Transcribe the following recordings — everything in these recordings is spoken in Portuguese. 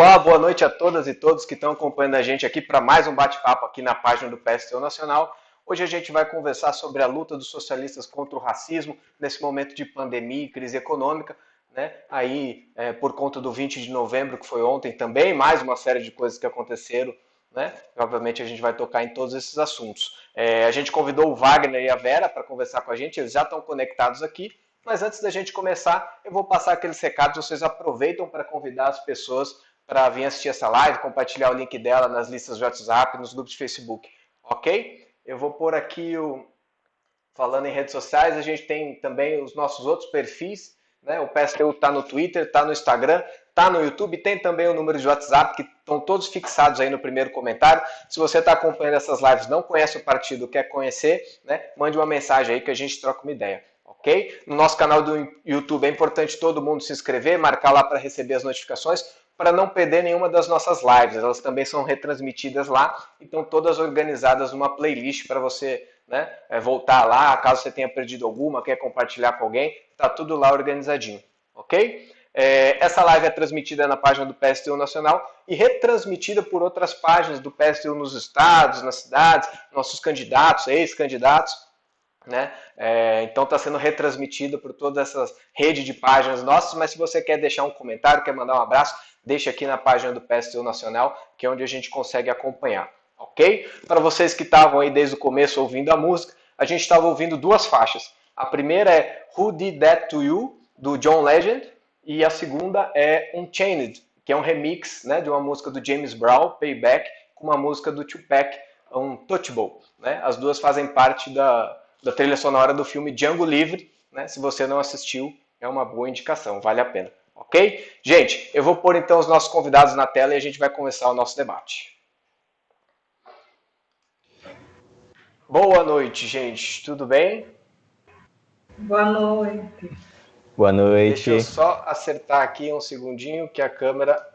Olá, boa noite a todas e todos que estão acompanhando a gente aqui para mais um bate-papo aqui na página do PSTU Nacional. Hoje a gente vai conversar sobre a luta dos socialistas contra o racismo nesse momento de pandemia e crise econômica, né? Aí, por conta do 20 de novembro, que foi ontem também, mais uma série de coisas que aconteceram, né? E, obviamente a gente vai tocar em todos esses assuntos. A gente convidou o Wagner e a Vera para conversar com a gente, eles já estão conectados aqui. Mas antes da gente começar, eu vou passar aqueles recados, vocês aproveitam para convidar as pessoas para vir assistir essa live, compartilhar o link dela nas listas de WhatsApp, nos grupos de Facebook, ok? Eu vou pôr aqui falando em redes sociais, a gente tem também os nossos outros perfis, né? O PSTU está no Twitter, está no Instagram, está no YouTube, tem também o número de WhatsApp, que estão todos fixados aí no primeiro comentário. Se você está acompanhando essas lives, não conhece o partido, quer conhecer, né? Mande uma mensagem aí que a gente troca uma ideia. Ok? No nosso canal do YouTube é importante todo mundo se inscrever, marcar lá para receber as notificações, para não perder nenhuma das nossas lives. Elas também são retransmitidas lá e estão todas organizadas numa playlist para você, né, voltar lá, caso você tenha perdido alguma, quer compartilhar com alguém, está tudo lá organizadinho. Ok? Essa live é transmitida na página do PSTU Nacional e retransmitida por outras páginas do PSTU nos estados, nas cidades, nossos candidatos, ex-candidatos, né? Então está sendo retransmitido por toda essa rede de páginas nossas, mas se você quer deixar um comentário, quer mandar um abraço, deixa aqui na página do PSTU Nacional, que é onde a gente consegue acompanhar, ok? Para vocês que estavam aí desde o começo ouvindo a música, a gente estava ouvindo duas faixas. A primeira é Who Did That To You, do John Legend, e a segunda é Unchained, que é um remix, né, de uma música do James Brown, Payback, com uma música do Tupac, Untouchable, né? As duas fazem parte da trilha sonora do filme Django Livre, né? Se você não assistiu, é uma boa indicação, vale a pena, ok? Gente, eu vou pôr então os nossos convidados na tela e a gente vai começar o nosso debate. Boa noite, gente, tudo bem? Boa noite. Boa Deixa eu noite. só acertar aqui um segundinho que a câmera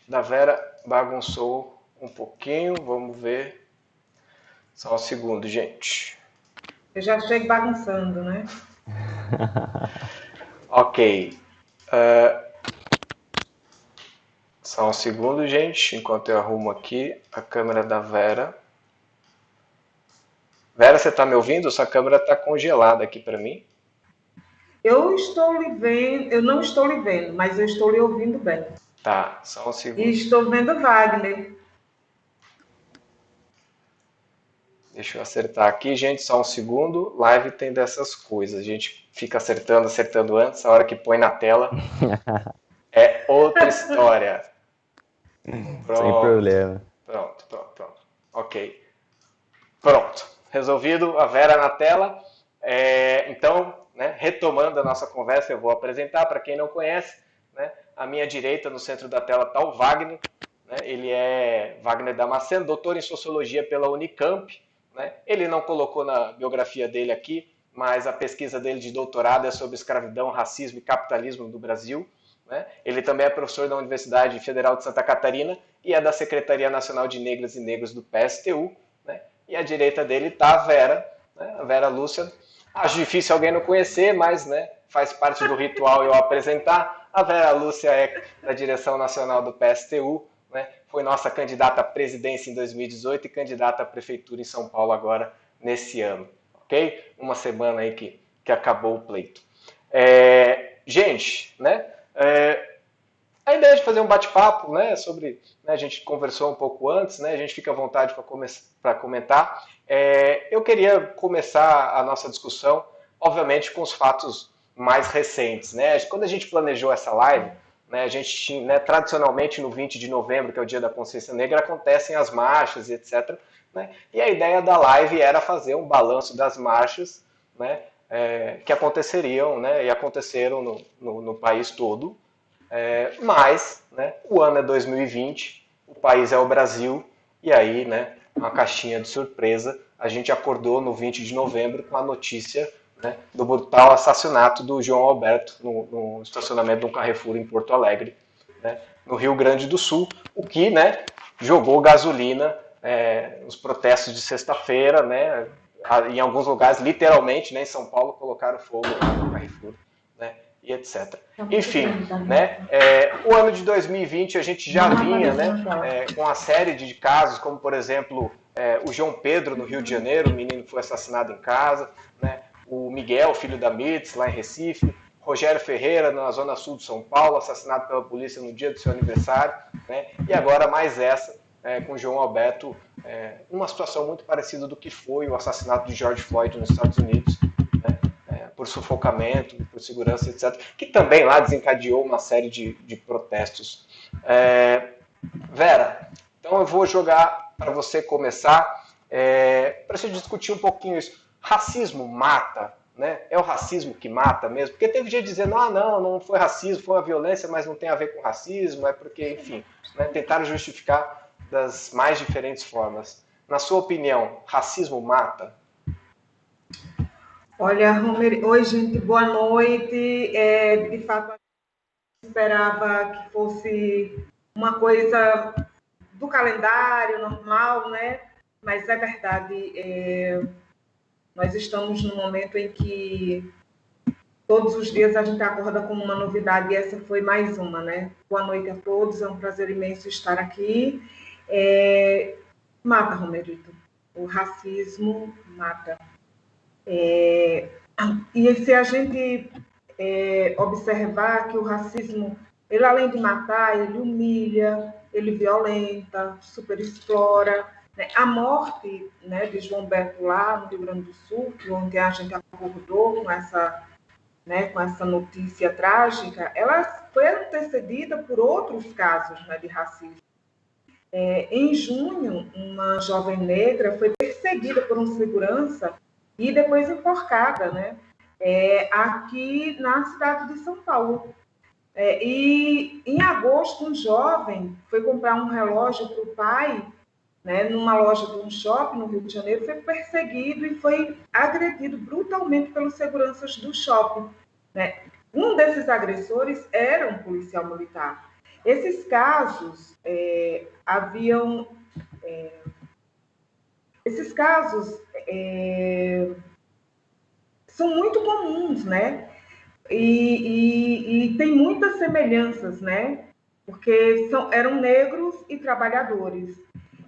da Vera bagunçou um pouquinho, vamos ver. Só um segundo, gente. Eu já chego bagunçando, né? Ok. Só um segundo, gente, enquanto eu arrumo aqui a câmera da Vera. Vera, você está me ouvindo? Sua câmera está congelada aqui para mim. Eu estou lhe vendo, eu não estou lhe vendo, mas eu estou lhe ouvindo bem. Tá, só um E segundo. estou vendo Wagner. Deixa eu acertar aqui, gente, só um segundo. Live tem dessas coisas. A gente fica acertando antes, a hora que põe na tela é outra história. Sem Pronto, problema. pronto. Ok. Pronto. Resolvido, a Vera na tela. Então, né, retomando a nossa conversa, eu vou apresentar para quem não conhece, né, à minha direita, no centro da tela, está o Wagner. Né, ele é Wagner Damasceno, doutor em Sociologia pela Unicamp. Né, ele não colocou na biografia dele aqui, mas a pesquisa dele de doutorado é sobre escravidão, racismo e capitalismo do Brasil. Né? Ele também é professor da Universidade Federal de Santa Catarina e é da Secretaria Nacional de Negras e Negros do PSTU. Né? E à direita dele está a Vera, né? A Vera Lúcia. Acho difícil alguém não conhecer, mas, né, faz parte do ritual eu apresentar. A Vera Lúcia é da direção nacional do PSTU, né? Foi nossa candidata à presidência em 2018 e candidata à prefeitura em São Paulo agora nesse ano. Ok? Uma semana aí que acabou o pleito. Gente, né? A ideia de fazer um bate-papo, né, sobre, né, a gente conversou um pouco antes, né, a gente fica à vontade para comentar. Eu queria começar a nossa discussão, obviamente, com os fatos mais recentes, né? Quando a gente planejou essa live, né, a gente tinha, né, tradicionalmente no 20 de novembro, que é o Dia da Consciência Negra, acontecem as marchas e etc. Né? E a ideia da live era fazer um balanço das marchas, né, que aconteceriam, né, e aconteceram no país todo. Mas, né, o ano é 2020, o país é o Brasil, e aí, né, uma caixinha de surpresa, a gente acordou no 20 de novembro com a notícia, né, do brutal assassinato do João Alberto no estacionamento de um Carrefour em Porto Alegre, né, no Rio Grande do Sul, o que, né, jogou gasolina nos protestos de sexta-feira, né, em alguns lugares, literalmente, né, em São Paulo, colocaram fogo lá no Carrefour. Né, e etc. Enfim, né, o ano de 2020 a gente já vinha, né, com uma série de casos, como por exemplo o João Pedro no Rio de Janeiro, o menino que foi assassinado em casa, né, o Miguel, filho da Mirtz, lá em Recife, Rogério Ferreira, na zona sul de São Paulo, assassinado pela polícia no dia do seu aniversário, né, e agora mais essa, com o João Alberto, uma situação muito parecida do que foi o assassinato de George Floyd nos Estados Unidos, né, por sufocamento, por segurança, etc., que também lá desencadeou uma série de protestos. Vera, então eu vou jogar para você começar, para você discutir um pouquinho isso. Racismo mata? Né? É o racismo que mata mesmo? Porque teve gente dizendo, não foi racismo, foi uma violência, mas não tem a ver com racismo, é porque, enfim, né, tentaram justificar das mais diferentes formas. Na sua opinião, racismo mata? Olha, Romer, oi gente, boa noite. De fato, eu esperava que fosse uma coisa do calendário normal, né? Mas é verdade, nós estamos num momento em que todos os dias a gente acorda com uma novidade e essa foi mais uma, né? Boa noite a todos, é um prazer imenso estar aqui. Mata, Romerito. O racismo mata. E se a gente observar que o racismo, ele além de matar, ele humilha, ele violenta, superexplora, né? A morte, né, de João Beto lá no Rio Grande do Sul, onde a gente acordou com essa notícia trágica, ela foi antecedida por outros casos, né, de racismo. Em junho, uma jovem negra foi perseguida por um segurança e depois enforcada, né, aqui na cidade de São Paulo. E em agosto, um jovem foi comprar um relógio para o pai, né, numa loja de um shopping no Rio de Janeiro, foi perseguido e foi agredido brutalmente pelos seguranças do shopping, né? Um desses agressores era um policial militar. Esses casos são muito comuns, né? E tem muitas semelhanças, né? Porque eram negros e trabalhadores.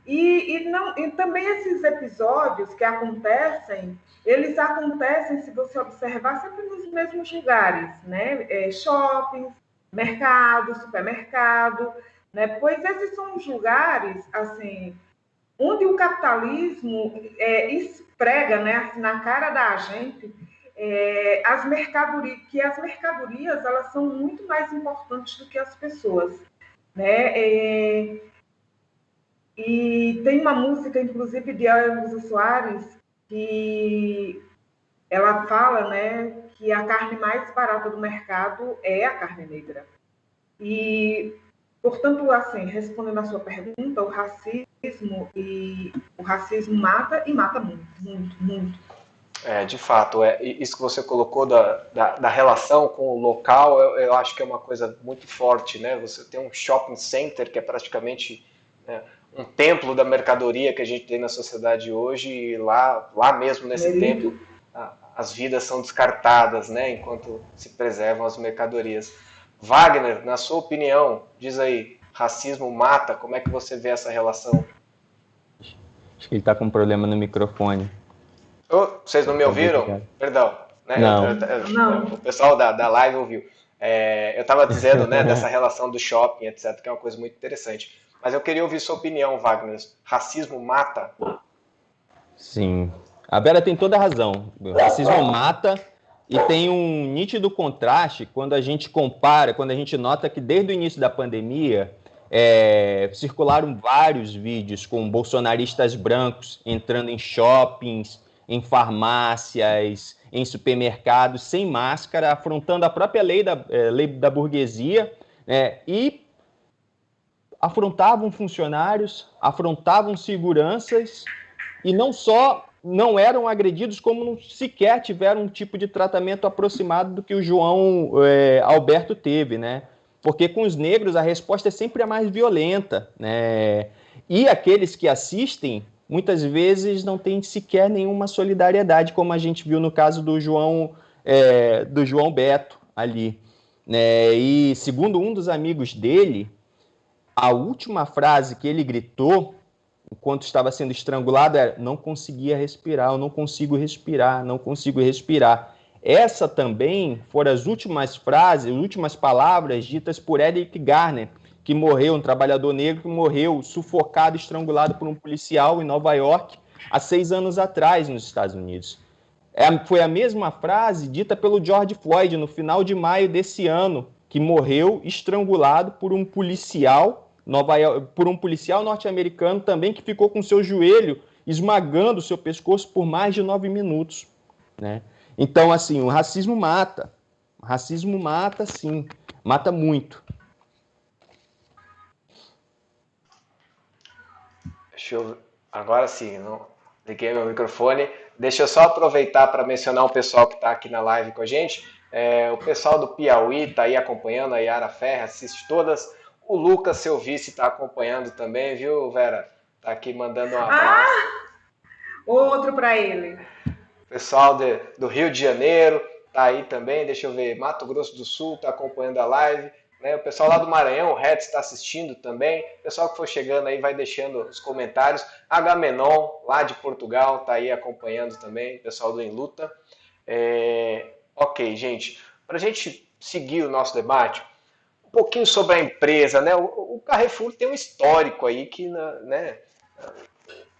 E também esses episódios que acontecem, eles acontecem, se você observar, sempre nos mesmos lugares, né? Shoppings, mercado, supermercado, né? Pois esses são os lugares, assim, onde o capitalismo esprega, né, assim, na cara da gente, as mercadorias elas são muito mais importantes do que as pessoas, né? E tem uma música, inclusive, de Elza Soares, que ela fala, né, que a carne mais barata do mercado é a carne negra. E, portanto, assim, respondendo à sua pergunta, o racismo mata e mata muito, muito, muito. De fato, isso que você colocou da relação com o local, eu acho que é uma coisa muito forte, né? Você tem um shopping center que é praticamente, né, um templo da mercadoria que a gente tem na sociedade hoje, e lá mesmo nesse templo as vidas são descartadas, né, enquanto se preservam as mercadorias. Wagner, na sua opinião, diz aí, racismo mata? Como é que você vê essa relação? Acho que ele está com um problema no microfone. Vocês não me ouviram? Perdão. Né? Não. O pessoal da live ouviu. Eu estava dizendo, né, dessa relação do shopping, etc., que é uma coisa muito interessante. Mas eu queria ouvir sua opinião, Wagner. Racismo mata? Sim. A Vera tem toda a razão. O racismo mata, e tem um nítido contraste quando a gente compara, quando a gente nota que desde o início da pandemia circularam vários vídeos com bolsonaristas brancos entrando em shoppings, em farmácias, em supermercados, sem máscara, afrontando a própria lei da burguesia, e afrontavam funcionários, afrontavam seguranças, e não só não eram agredidos, como sequer tiveram um tipo de tratamento aproximado do que o João Alberto teve, né? Porque com os negros a resposta é sempre a mais violenta, né? E aqueles que assistem, muitas vezes não têm sequer nenhuma solidariedade, como a gente viu no caso do João Beto ali. né? E segundo um dos amigos dele, a última frase que ele gritou enquanto estava sendo estrangulado era: não conseguia respirar, eu não consigo respirar, não consigo respirar. Essa também foram as últimas frases, as últimas palavras ditas por Eric Garner, que morreu, um trabalhador negro que morreu sufocado, estrangulado por um policial em Nova York há 6 anos atrás, nos Estados Unidos. Foi a mesma frase dita pelo George Floyd no final de maio desse ano, que morreu estrangulado por um policial norte-americano também, que ficou com seu joelho esmagando seu pescoço por mais de 9 minutos, né? Então, assim, o racismo mata. O racismo mata, sim. Mata muito. Agora sim, não liguei meu microfone. Deixa eu só aproveitar para mencionar o pessoal que está aqui na live com a gente. O pessoal do Piauí está aí acompanhando, a Yara Ferra assiste todas. O Lucas, seu vice, está acompanhando também, viu, Vera? Está aqui mandando um abraço. Outro para ele. Pessoal do Rio de Janeiro está aí também. Deixa eu ver, Mato Grosso do Sul está acompanhando a live. O pessoal lá do Maranhão, o Red está assistindo também. O pessoal que for chegando aí vai deixando os comentários. Agamenon, lá de Portugal, está aí acompanhando também. O pessoal do Em Luta. Ok, gente. Para a gente seguir o nosso debate, um pouquinho sobre a empresa, né? O Carrefour tem um histórico aí que, né,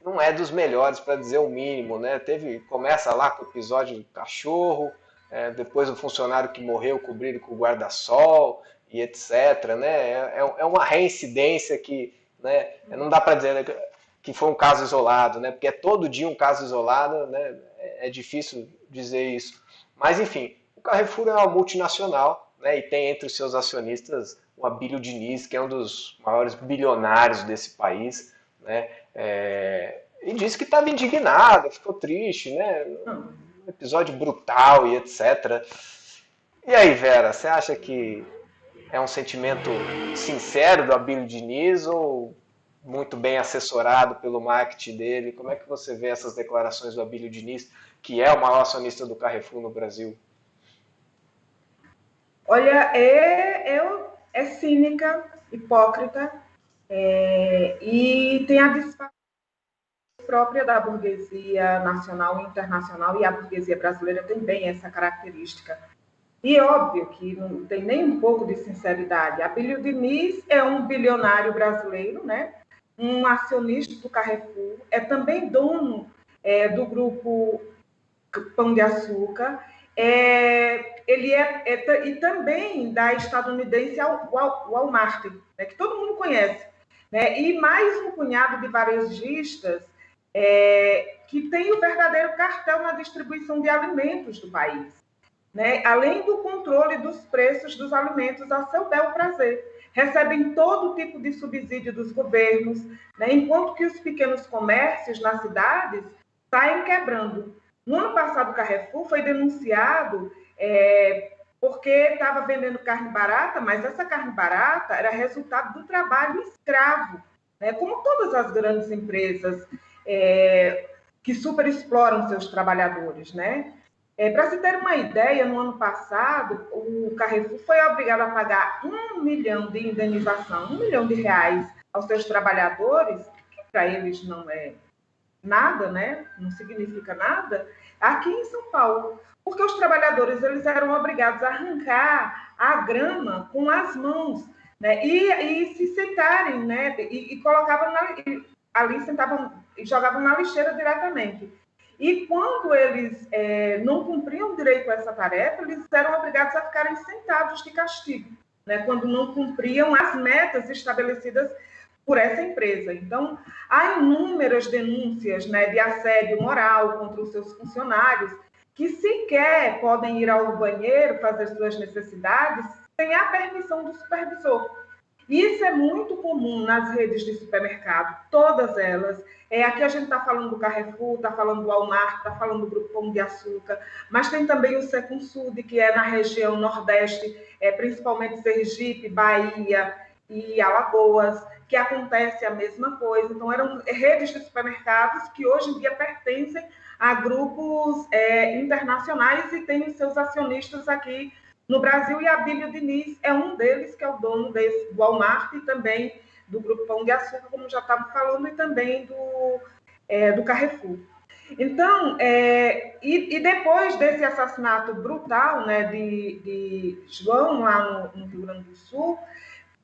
não é dos melhores, para dizer o mínimo, né? Começa lá com o episódio do cachorro, depois o funcionário que morreu cobrido com o guarda-sol e etc, né? É uma reincidência que, né, não dá para dizer, né, que foi um caso isolado, né? Porque é todo dia um caso isolado, né? É difícil dizer isso. Mas, enfim, o Carrefour é uma multinacional, né? E tem entre os seus acionistas o Abílio Diniz, que é um dos maiores bilionários desse país, né? E disse que estava indignado, ficou triste, né? Um episódio brutal e etc. E aí, Vera, você acha que é um sentimento sincero do Abílio Diniz ou muito bem assessorado pelo marketing dele? Como é que você vê essas declarações do Abílio Diniz, que é o maior acionista do Carrefour no Brasil? Olha, é cínica, hipócrita, e tem a disfarce própria da burguesia nacional e internacional, e a burguesia brasileira tem bem essa característica. E óbvio que não tem nem um pouco de sinceridade. Abílio Diniz é um bilionário brasileiro, né? Um acionista do Carrefour, é também dono do grupo Pão de Açúcar, e também da estadunidense Walmart, né, que todo mundo conhece, né, e mais um punhado de varejistas que tem o verdadeiro cartel na distribuição de alimentos do país, né, além do controle dos preços dos alimentos a seu bel prazer. Recebem todo tipo de subsídio dos governos, né, enquanto que os pequenos comércios nas cidades saem quebrando. No ano passado, o Carrefour foi denunciado porque estava vendendo carne barata, mas essa carne barata era resultado do trabalho escravo, né? Como todas as grandes empresas que superexploram seus trabalhadores, né? Para se ter uma ideia, no ano passado, o Carrefour foi obrigado a pagar R$1 milhão de indenização, R$1 milhão aos seus trabalhadores, que para eles não é nada, né? Não significa nada, aqui em São Paulo, porque os trabalhadores eles eram obrigados a arrancar a grama com as mãos, né? E se sentarem, né? E colocavam ali, sentavam e jogavam na lixeira diretamente. E quando eles não cumpriam direito a essa tarefa, eles eram obrigados a ficarem sentados de castigo, né? Quando não cumpriam as metas estabelecidas por essa empresa. Então, há inúmeras denúncias, né, de assédio moral contra os seus funcionários, que sequer podem ir ao banheiro fazer suas necessidades sem a permissão do supervisor. Isso é muito comum nas redes de supermercado, todas elas. Aqui a gente está falando do Carrefour, está falando do Walmart, está falando do Grupo Pão de Açúcar, mas tem também o Secunsud, que é na região Nordeste, principalmente Sergipe, Bahia e Alagoas, que acontece a mesma coisa. Então, eram redes de supermercados que hoje em dia pertencem a grupos internacionais e têm seus acionistas aqui no Brasil, e a Abílio Diniz é um deles, que é o dono do Walmart e também do Grupo Pão de Açúcar, como já estava falando, e também do Carrefour. Então, e depois desse assassinato brutal, né, de João, lá no Rio Grande do Sul,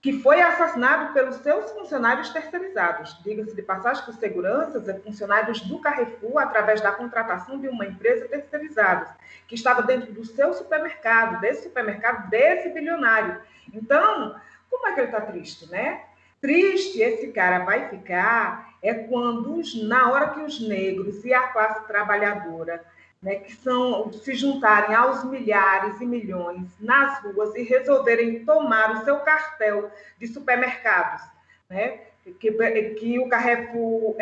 que foi assassinado pelos seus funcionários terceirizados, diga-se de passagem, por seguranças e funcionários do Carrefour, através da contratação de uma empresa terceirizada, que estava dentro do seu supermercado, desse bilionário. Então, como é que ele está triste, né? Triste esse cara vai ficar quando, na hora que os negros e a classe trabalhadora, né, que se juntarem aos milhares e milhões nas ruas e resolverem tomar o seu cartel de supermercados, né, que o Carrefour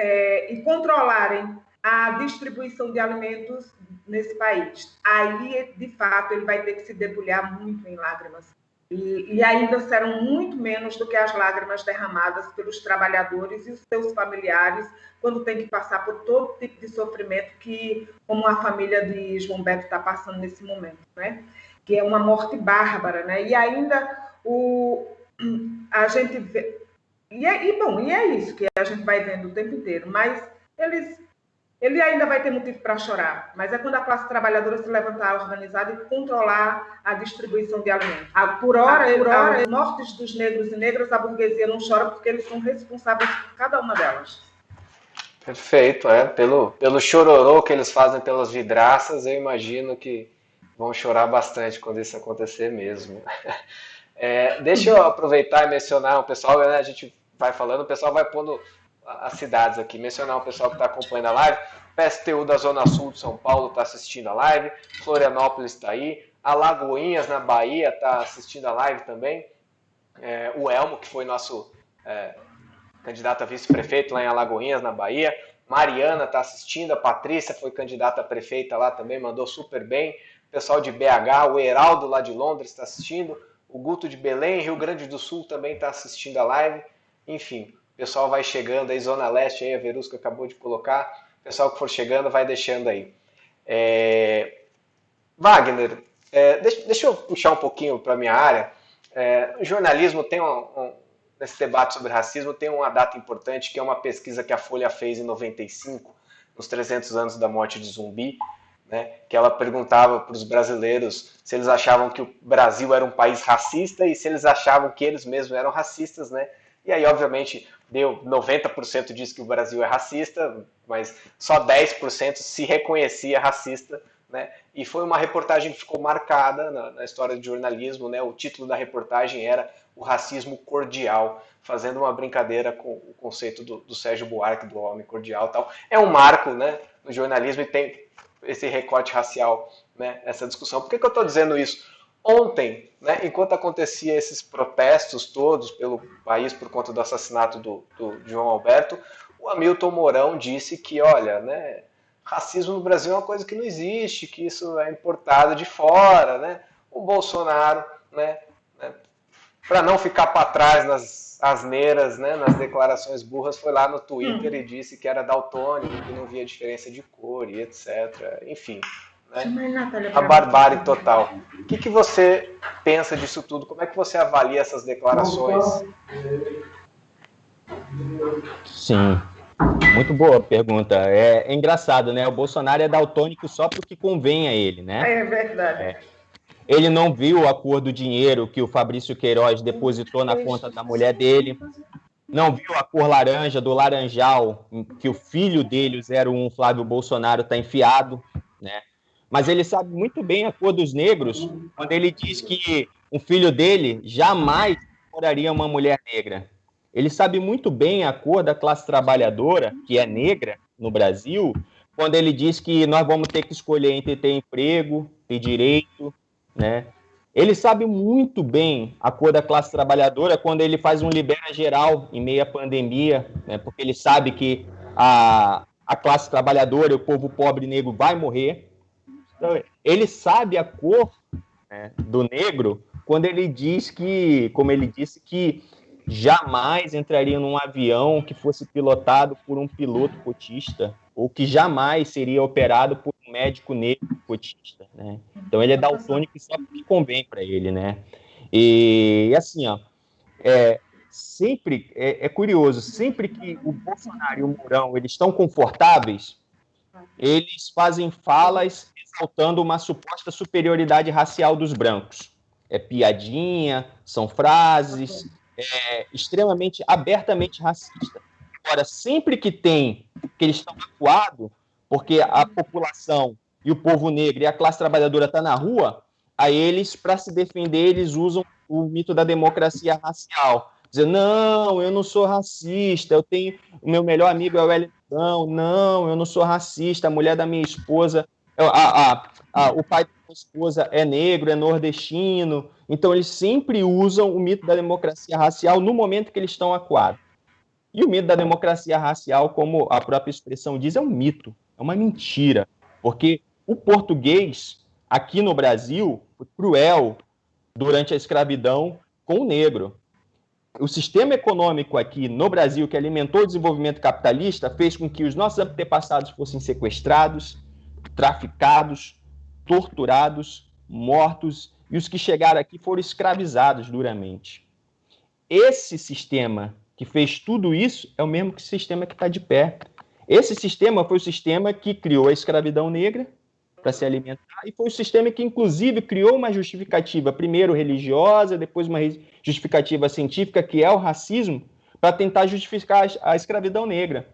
e controlarem a distribuição de alimentos nesse país. Aí, de fato, ele vai ter que se debulhar muito em lágrimas. E ainda serão muito menos do que as lágrimas derramadas pelos trabalhadores e os seus familiares quando tem que passar por todo tipo de sofrimento como a família de João Beto está passando nesse momento, né? Que é uma morte bárbara, né? E ainda a gente vê... E é isso que a gente vai vendo o tempo inteiro, mas ele ainda vai ter motivo para chorar, mas é quando a classe trabalhadora se levantar organizada e controlar a distribuição de alimentos. Por hora, as mortes dos negros e negras, a burguesia não chora porque eles são responsáveis por cada uma delas. Perfeito, pelo chororô que eles fazem pelas vidraças, eu imagino que vão chorar bastante quando isso acontecer mesmo. Deixa eu aproveitar e mencionar o pessoal, né, a gente vai falando, o pessoal vai pondo as cidades aqui, mencionar o pessoal que está acompanhando a live. PSTU da Zona Sul de São Paulo está assistindo a live, Florianópolis está aí, Alagoinhas na Bahia está assistindo a live também, o Elmo, que foi nosso candidato a vice-prefeito lá em Alagoinhas, na Bahia, Mariana está assistindo, a Patrícia foi candidata a prefeita lá também, mandou super bem, o pessoal de BH, o Heraldo lá de Londres está assistindo, o Guto de Belém, Rio Grande do Sul também está assistindo a live, enfim, o pessoal vai chegando aí, Zona Leste, aí a Verusca acabou de colocar, o pessoal que for chegando vai deixando aí. Wagner, deixa eu puxar um pouquinho para a minha área. O jornalismo tem nesse debate sobre racismo tem uma data importante, que é uma pesquisa que a Folha fez em 95, nos 300 anos da morte de Zumbi, né, que ela perguntava para os brasileiros se eles achavam que o Brasil era um país racista e se eles achavam que eles mesmos eram racistas, né? E aí, obviamente, 90% diz que o Brasil é racista, mas só 10% se reconhecia racista, né? E foi uma reportagem que ficou marcada na história de jornalismo, né? O título da reportagem era O Racismo Cordial, fazendo uma brincadeira com o conceito do Sérgio Buarque, do homem cordial e tal. É um marco, né, no jornalismo e tem esse recorte racial, né, essa discussão. Por que eu estou dizendo isso? Ontem, né, enquanto acontecia esses protestos todos pelo país por conta do assassinato do João Alberto, o Hamilton Mourão disse que, olha, né, racismo no Brasil é uma coisa que não existe, que isso é importado de fora, né? O Bolsonaro, né, para não ficar para trás nas asneiras, né, nas declarações burras, foi lá no Twitter e disse que era daltônico, que não via diferença de cor e etc. Enfim, né? A barbárie total. O que você pensa disso tudo? Como é que você avalia essas declarações? Sim, muito boa pergunta. É engraçado, né? O Bolsonaro é daltônico só porque convém a ele, né? É verdade. Ele não viu a cor do dinheiro que o Fabrício Queiroz depositou na conta da mulher dele. Não viu a cor laranja do laranjal que o filho dele, o 01 Flávio Bolsonaro, está enfiado, né? Mas ele sabe muito bem a cor dos negros quando ele diz que um filho dele jamais namoraria uma mulher negra. Ele sabe muito bem a cor da classe trabalhadora, que é negra no Brasil, quando ele diz que nós vamos ter que escolher entre ter emprego, ter direito, né? Ele sabe muito bem a cor da classe trabalhadora quando ele faz um libera geral em meio à pandemia, né? Porque ele sabe que a classe trabalhadora, o povo pobre negro vai morrer. Então, ele sabe a cor, né, do negro quando ele diz que, como ele disse, que jamais entraria num avião que fosse pilotado por um piloto cotista ou que jamais seria operado por um médico negro cotista, né? Então ele é daltônico e só que convém para ele, né? E assim, ó, sempre é curioso, sempre que o Bolsonaro e o Mourão eles estão confortáveis, eles fazem falas exaltando uma suposta superioridade racial dos brancos. É piadinha, são frases extremamente, abertamente racistas. Agora, sempre que eles estão acuados, porque a população e o povo negro e a classe trabalhadora estão na rua, aí eles, para se defender, eles usam o mito da democracia racial. Dizendo, não, eu não sou racista, o meu melhor amigo é o Wellington, não, eu não sou racista, a mulher da minha esposa, o pai da minha esposa é negro, é nordestino. Então, eles sempre usam o mito da democracia racial no momento que eles estão acuados. E o mito da democracia racial, como a própria expressão diz, é um mito, é uma mentira. Porque o português, aqui no Brasil, foi cruel durante a escravidão com o negro. O sistema econômico aqui no Brasil, que alimentou o desenvolvimento capitalista, fez com que os nossos antepassados fossem sequestrados, traficados, torturados, mortos, e os que chegaram aqui foram escravizados duramente. Esse sistema que fez tudo isso é o mesmo que o sistema que está de pé. Esse sistema foi o sistema que criou a escravidão negra para se alimentar, e foi o sistema que, inclusive, criou uma justificativa, primeiro religiosa, depois uma justificativa científica, que é o racismo, para tentar justificar a escravidão negra.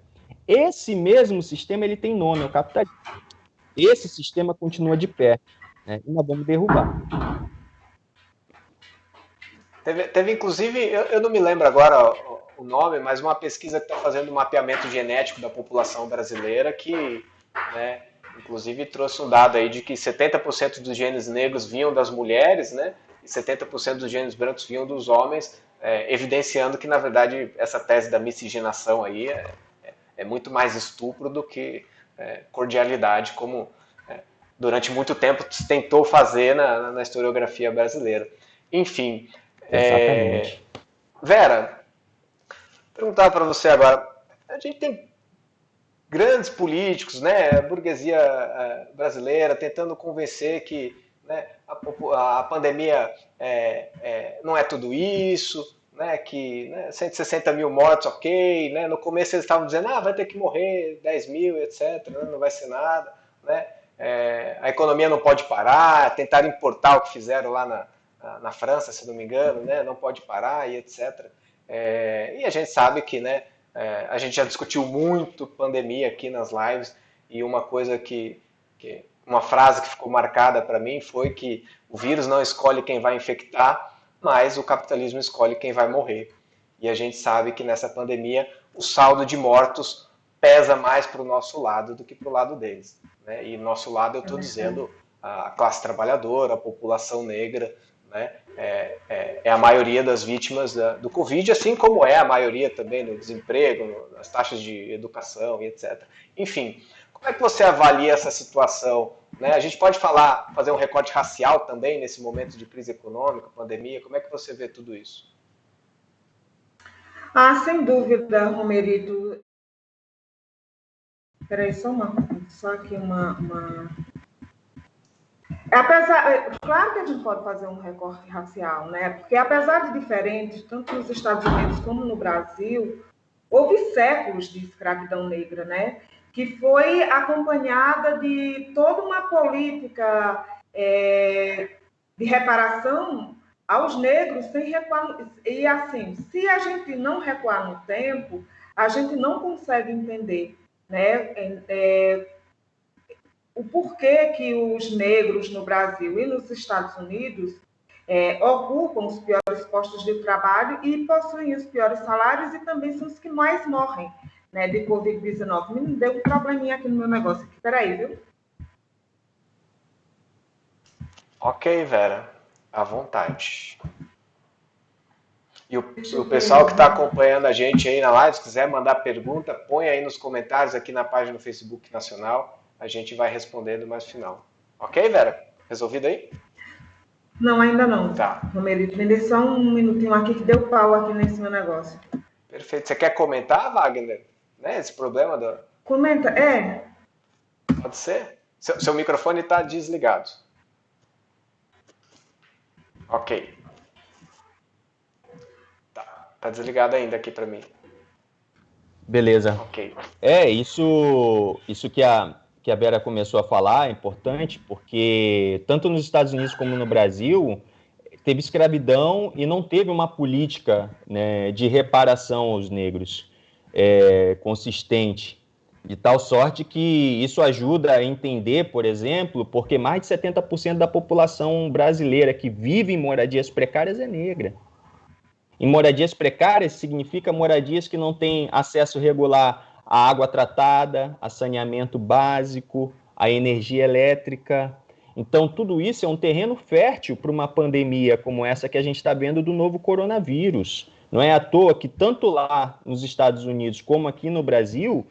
Esse mesmo sistema ele tem nome, é o capitalismo. Esse sistema continua de pé, né? E nós vamos derrubar. Teve inclusive, eu não me lembro agora o nome, mas uma pesquisa que está fazendo um mapeamento genético da população brasileira que, né, inclusive trouxe um dado aí de que 70% dos genes negros vinham das mulheres, né, e 70% dos genes brancos vinham dos homens, evidenciando que, na verdade, essa tese da miscigenação aí é muito mais estupro do que cordialidade, como durante muito tempo se tentou fazer na historiografia brasileira. Enfim, Vera, perguntar para você agora, a gente tem grandes políticos, né, a burguesia brasileira tentando convencer que, né, a pandemia não é tudo isso, né, que, né, 160 mil mortos, ok, né, no começo eles estavam dizendo, vai ter que morrer 10 mil, etc., né, não vai ser nada, né, a economia não pode parar, tentaram importar o que fizeram lá na França, se não me engano, né, não pode parar e etc. E a gente sabe que, né, a gente já discutiu muito pandemia aqui nas lives, e uma coisa uma frase que ficou marcada para mim foi que o vírus não escolhe quem vai infectar, mas o capitalismo escolhe quem vai morrer. E a gente sabe que nessa pandemia o saldo de mortos pesa mais para o nosso lado do que para o lado deles, né? E nosso lado eu estou dizendo a classe trabalhadora, a população negra, né? É a maioria das vítimas do Covid, assim como é a maioria também no desemprego, nas taxas de educação e etc. Enfim, como é que você avalia essa situação, né? A gente pode fazer um recorte racial também nesse momento de crise econômica, pandemia. Como é que você vê tudo isso? Sem dúvida, Romerito. Espera aí, só aqui uma... Claro que a gente pode fazer um recorte racial, né? Porque apesar de diferentes, tanto nos Estados Unidos como no Brasil, houve séculos de escravidão negra, né? Que foi acompanhada de toda uma política de reparação aos negros sem recuar. E assim, se a gente não recuar no tempo, a gente não consegue entender, né? O porquê que os negros no Brasil e nos Estados Unidos ocupam os piores postos de trabalho e possuem os piores salários e também são os que mais morrem, né, de Covid-19. Me deu um probleminha aqui no meu negócio. Aqui. Peraí, viu? Ok, Vera. À vontade. E o pessoal que está acompanhando a gente aí na live, se quiser mandar pergunta, põe aí nos comentários aqui na página do Facebook Nacional. A gente vai respondendo mais no final. Ok, Vera? Resolvido aí? Não, ainda não. Tá. Romerito, me dê só um minutinho aqui que deu pau aqui nesse meu negócio. Perfeito. Você quer comentar, Wagner? Né, esse problema do... Comenta, Pode ser? Seu microfone está desligado. Ok. Tá desligado ainda aqui para mim. Beleza. Ok. Isso que a Vera começou a falar é importante, porque tanto nos Estados Unidos como no Brasil teve escravidão e não teve uma política, né, de reparação aos negros consistente, de tal sorte que isso ajuda a entender, por exemplo, porque mais de 70% da população brasileira que vive em moradias precárias é negra. E moradias precárias significa moradias que não têm acesso regular à água tratada, a saneamento básico, à energia elétrica. Então, tudo isso é um terreno fértil para uma pandemia como essa que a gente está vendo do novo coronavírus. Não é à toa que, tanto lá nos Estados Unidos como aqui no Brasil,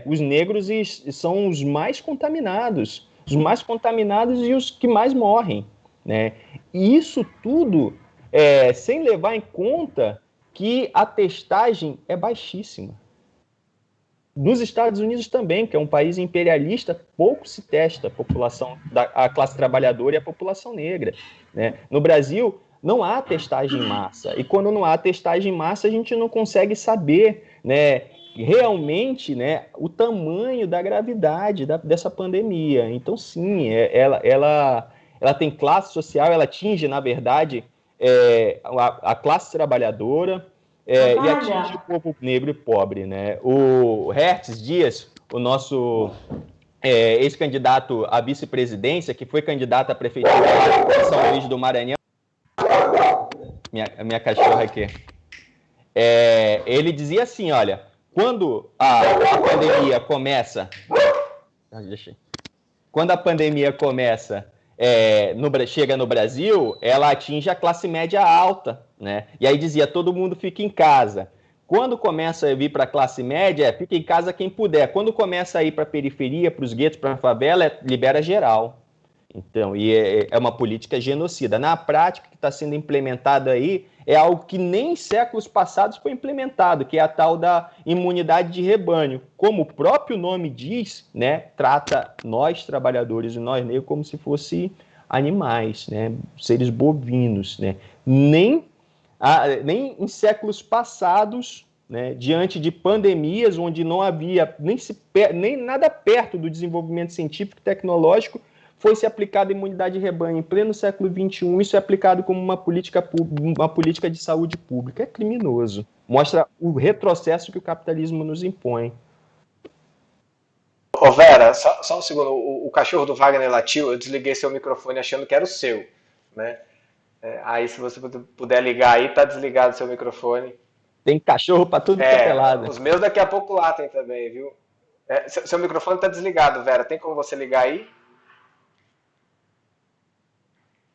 os negros são os mais contaminados e os que mais morrem, né? E isso tudo sem levar em conta que a testagem é baixíssima. Nos Estados Unidos também, que é um país imperialista, pouco se testa a classe trabalhadora e a população negra, né? No Brasil, não há testagem em massa. E quando não há testagem em massa, a gente não consegue saber, né, realmente, né, o tamanho da gravidade dessa pandemia. Então, sim, ela tem classe social, ela atinge, na verdade, a classe trabalhadora, e atinge o povo negro e pobre, né? O Hertz Dias, o nosso ex-candidato à vice-presidência, que foi candidato à prefeitura de São Luís do Maranhão, minha cachorra aqui, ele dizia assim, olha, quando a pandemia começa... Quando a pandemia chega no Brasil, ela atinge a classe média alta, né? E aí dizia, todo mundo fica em casa. Quando começa a vir para a classe média, fica em casa quem puder. Quando começa a ir para a periferia, para os guetos, para a favela, libera geral. Então, e é uma política genocida. Na prática, que está sendo implementada aí, é algo que nem em séculos passados foi implementado, que é a tal da imunidade de rebanho. Como o próprio nome diz, né, trata nós, trabalhadores e nós negros, como se fossem animais, né, seres bovinos. Né? Nem em séculos passados, né, diante de pandemias onde não havia nem nada perto do desenvolvimento científico e tecnológico, foi se aplicada a imunidade de rebanho. Em pleno século XXI, isso é aplicado como uma política de saúde pública. É criminoso. Mostra o retrocesso que o capitalismo nos impõe. Ô Vera, só um segundo. O cachorro do Wagner latiu, eu desliguei seu microfone achando que era o seu, né? Aí, se você puder ligar aí, tá desligado o seu microfone. Tem cachorro para tudo que é pelado. Os meus daqui a pouco latem também, viu? Seu microfone tá desligado, Vera. Tem como você ligar aí?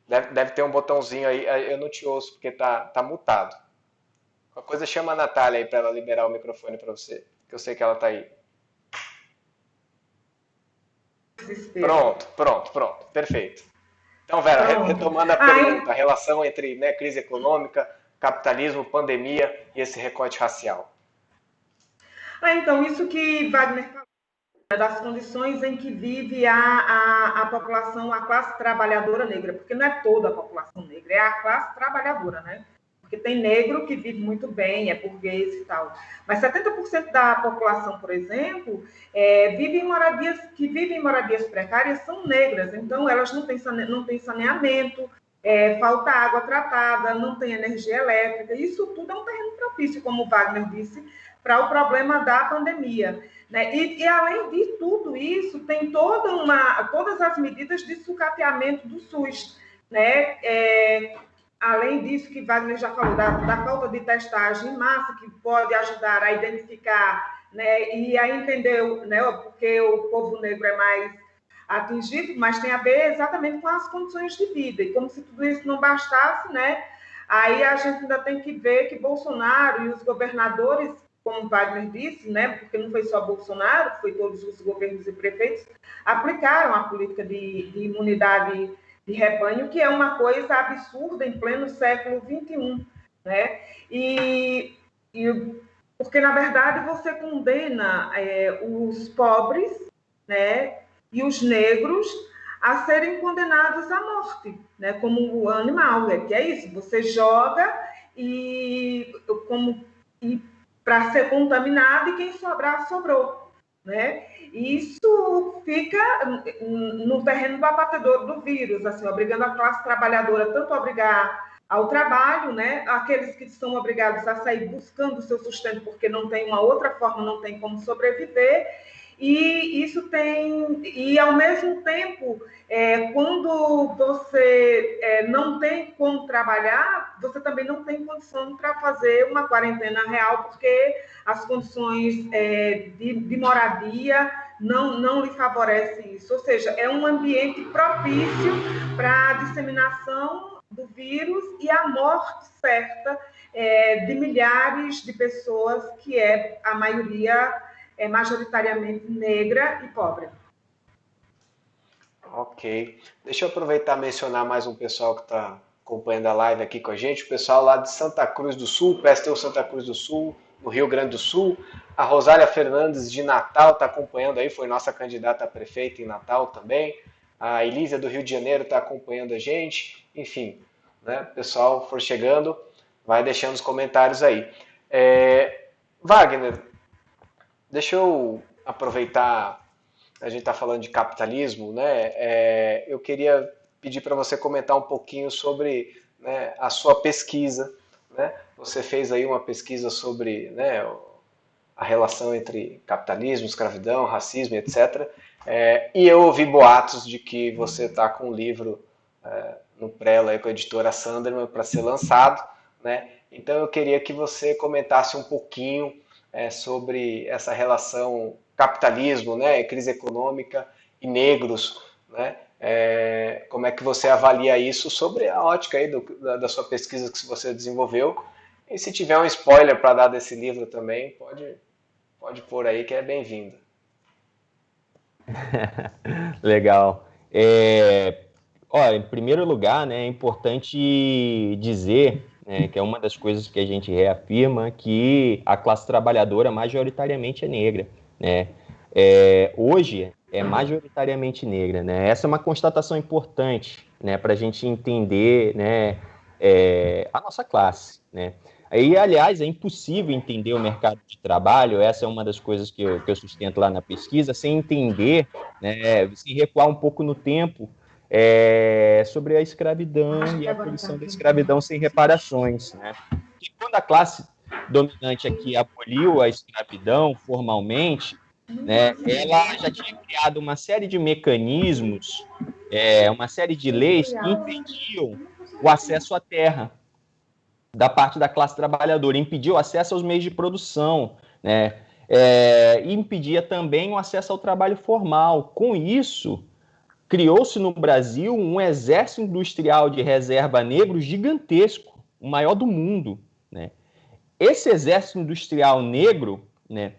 Deve ter um botãozinho aí, eu não te ouço porque tá mutado. Qualquer coisa chama a Natália aí para ela liberar o microfone para você, que eu sei que ela tá aí. Pronto, perfeito. Então, Vera, retomando a pergunta, a relação entre, né, crise econômica, capitalismo, pandemia e esse recorte racial. Então, isso que Wagner falou, das condições em que vive a população, a classe trabalhadora negra, porque não é toda a população negra, é a classe trabalhadora, né? Porque tem negro que vive muito bem, é burguês e tal. Mas 70% da população, por exemplo, vivem em moradias precárias, são negras, então elas não têm saneamento, falta água tratada, não tem energia elétrica, isso tudo é um terreno propício, como o Wagner disse, para o problema da pandemia. Né? E além de tudo isso, tem todas as medidas de sucateamento do SUS. Né? Além disso, que Wagner já falou, da falta de testagem em massa, que pode ajudar a identificar, né, e a entender, né, porque o povo negro é mais atingido, mas tem a ver exatamente com as condições de vida. E como se tudo isso não bastasse, né, aí a gente ainda tem que ver que Bolsonaro e os governadores, como Wagner disse, né, porque não foi só Bolsonaro, foi todos os governos e prefeitos, aplicaram a política de imunidade de rebanho, que é uma coisa absurda em pleno século XXI. Né? Porque, na verdade, você condena os pobres, né, e os negros a serem condenados à morte, né? Como o animal, que é isso, você joga e para ser contaminado e quem sobrar, sobrou, né? E isso fica no terreno do abatedor do vírus, assim, obrigando a classe trabalhadora tanto a obrigar ao trabalho, né? Aqueles que são obrigados a sair buscando o seu sustento porque não tem uma outra forma, não tem como sobreviver. E isso e ao mesmo tempo, quando você não tem como trabalhar, você também não tem condição para fazer uma quarentena real, porque as condições de moradia não lhe favorecem isso. Ou seja, é um ambiente propício para a disseminação do vírus e a morte certa de milhares de pessoas, que é a maioria majoritariamente negra e pobre. Ok. Deixa eu aproveitar e mencionar mais um pessoal que está acompanhando a live aqui com a gente. O pessoal lá de Santa Cruz do Sul, PSTU Santa Cruz do Sul, no Rio Grande do Sul. A Rosália Fernandes de Natal está acompanhando aí, foi nossa candidata a prefeita em Natal também. A Elísia do Rio de Janeiro está acompanhando a gente. Enfim, né, o pessoal for chegando, vai deixando os comentários aí. Wagner, deixa eu aproveitar, a gente está falando de capitalismo, né? Eu queria pedir para você comentar um pouquinho sobre, né, a sua pesquisa, né? Você fez aí uma pesquisa sobre, né, a relação entre capitalismo, escravidão, racismo, etc. E eu ouvi boatos de que você está com um livro no prelo aí com a editora Sanderman para ser lançado, né? Então eu queria que você comentasse um pouquinho sobre essa relação capitalismo, né, crise econômica e negros, né? Como é que você avalia isso sobre a ótica aí da sua pesquisa que você desenvolveu? E se tiver um spoiler para dar desse livro também, pode pôr aí que é bem-vindo. Legal. Olha, em primeiro lugar, né, é importante dizer, né, que é uma das coisas que a gente reafirma, que a classe trabalhadora majoritariamente é negra, né? Hoje é majoritariamente negra, né? Essa é uma constatação importante, né, para a gente entender, né, a nossa classe, né? Aí, aliás, é impossível entender o mercado de trabalho, essa é uma das coisas que eu sustento lá na pesquisa, sem entender, né, sem recuar um pouco no tempo, sobre a escravidão e a abolição da escravidão sem reparações, né? E quando a classe dominante aqui aboliu a escravidão formalmente, né, ela já tinha criado uma série de mecanismos, uma série de leis que impediam o acesso à terra da parte da classe trabalhadora, impediu o acesso aos meios de produção, né? E impedia também o acesso ao trabalho formal. Com isso, criou-se no Brasil um exército industrial de reserva negro gigantesco, o maior do mundo, né? Esse exército industrial negro, né,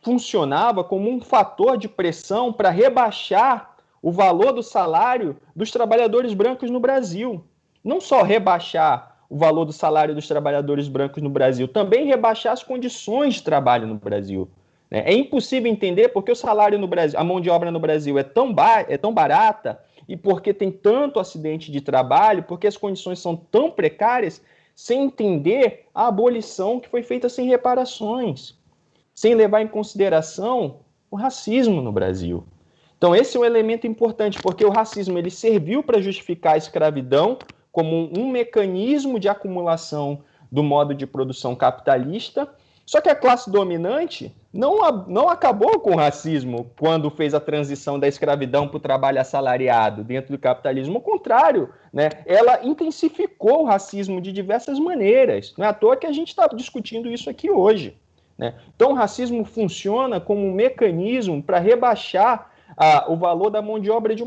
funcionava como um fator de pressão para rebaixar o valor do salário dos trabalhadores brancos no Brasil. Não só rebaixar o valor do salário dos trabalhadores brancos no Brasil, também rebaixar as condições de trabalho no Brasil. É impossível entender porque o salário no Brasil, a mão de obra no Brasil é tão barata e porque tem tanto acidente de trabalho, porque as condições são tão precárias, sem entender a abolição que foi feita sem reparações, sem levar em consideração o racismo no Brasil. Então esse é um elemento importante, porque o racismo ele serviu para justificar a escravidão como um mecanismo de acumulação do modo de produção capitalista, só que a classe dominante não acabou com o racismo quando fez a transição da escravidão para o trabalho assalariado dentro do capitalismo. Ao contrário, né, ela intensificou o racismo de diversas maneiras. Não é à toa que a gente está discutindo isso aqui hoje, né? Então o racismo funciona como um mecanismo para rebaixar o valor da mão de obra de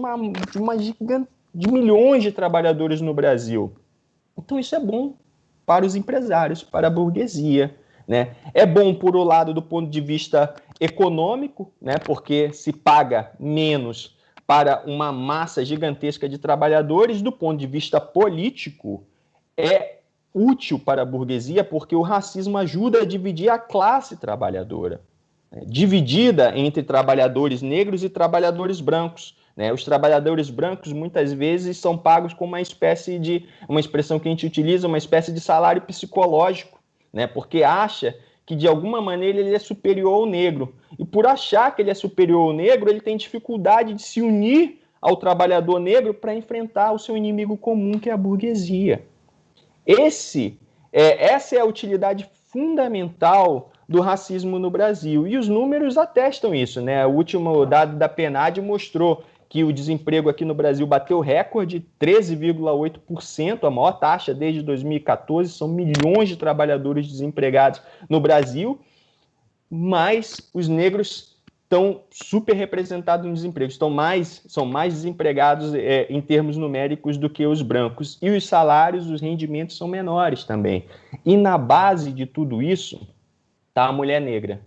milhões de trabalhadores no Brasil. Então isso é bom para os empresários, para a burguesia, né? É bom, por um lado, do ponto de vista econômico, né? Porque se paga menos para uma massa gigantesca de trabalhadores. Do ponto de vista político, é útil para a burguesia, porque o racismo ajuda a dividir a classe trabalhadora. dividida entre trabalhadores negros e trabalhadores brancos. Os trabalhadores brancos, muitas vezes, são pagos com uma expressão que a gente utiliza, uma espécie de salário psicológico, porque acha que, de alguma maneira, ele é superior ao negro. E por achar que ele é superior ao negro, ele tem dificuldade de se unir ao trabalhador negro para enfrentar o seu inimigo comum, que é a burguesia. Essa é a utilidade fundamental do racismo no Brasil. E os números atestam isso. O último dado da PNAD mostrou que o desemprego aqui no Brasil bateu recorde, 13,8%, a maior taxa desde 2014, são milhões de trabalhadores desempregados no Brasil, mas os negros estão super representados no desemprego, são mais desempregados em termos numéricos do que os brancos, e os salários, os rendimentos são menores também. E na base de tudo isso está a mulher negra,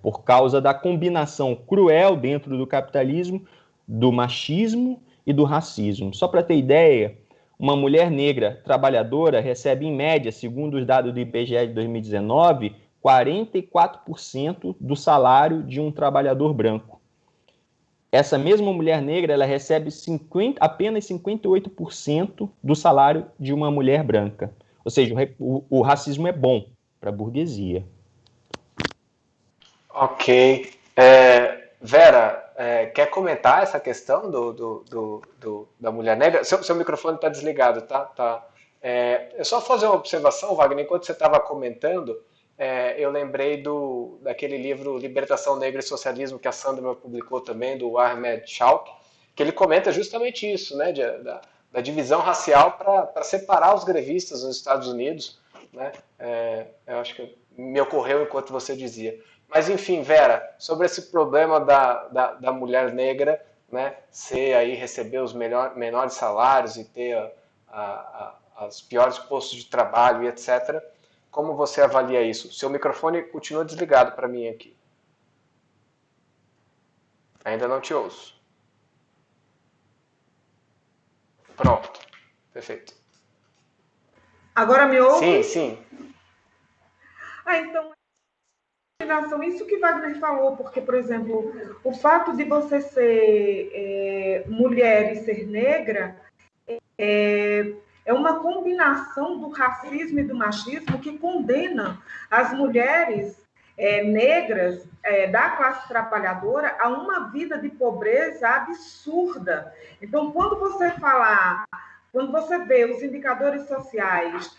por causa da combinação cruel dentro do capitalismo, do machismo e do racismo. Só para ter ideia, uma mulher negra trabalhadora recebe, em média, segundo os dados do IBGE de 2019, 44% do salário de um trabalhador branco. Essa mesma mulher negra, ela recebe apenas 58% do salário de uma mulher branca. Ou seja, o racismo é bom para a burguesia. Ok. Vera, quer comentar essa questão da mulher negra? Seu microfone está desligado, tá? É só fazer uma observação, Wagner, enquanto você estava comentando, eu lembrei daquele livro Libertação Negra e Socialismo, que a Sandra publicou também, do Ahmed Shawq, que ele comenta justamente isso, da divisão racial para separar os grevistas nos Estados Unidos, eu acho que me ocorreu enquanto você dizia. Mas, enfim, Vera, sobre esse problema da mulher negra, receber os menores salários e ter os piores postos de trabalho e etc., como você avalia isso? Seu microfone continua desligado para mim aqui. Ainda não te ouço. Pronto. Perfeito. Agora me ouve? Sim. Então, isso que Wagner falou, porque, por exemplo, o fato de você ser mulher e ser negra é uma combinação do racismo e do machismo que condena as mulheres negras da classe trabalhadora a uma vida de pobreza absurda. Então, quando você vê os indicadores sociais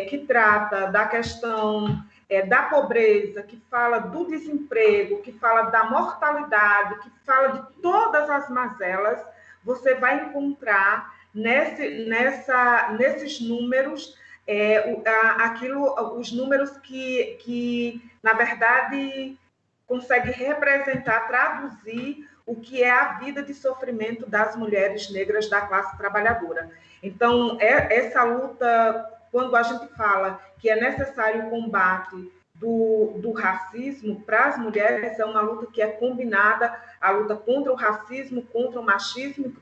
que trata da questão da pobreza, que fala do desemprego, que fala da mortalidade, que fala de todas as mazelas, você vai encontrar nesses números os números que, na verdade, conseguem representar, traduzir o que é a vida de sofrimento das mulheres negras da classe trabalhadora. Então, essa luta, quando a gente fala que é necessário o combate do racismo para as mulheres, é uma luta que é combinada, a luta contra o racismo, contra o machismo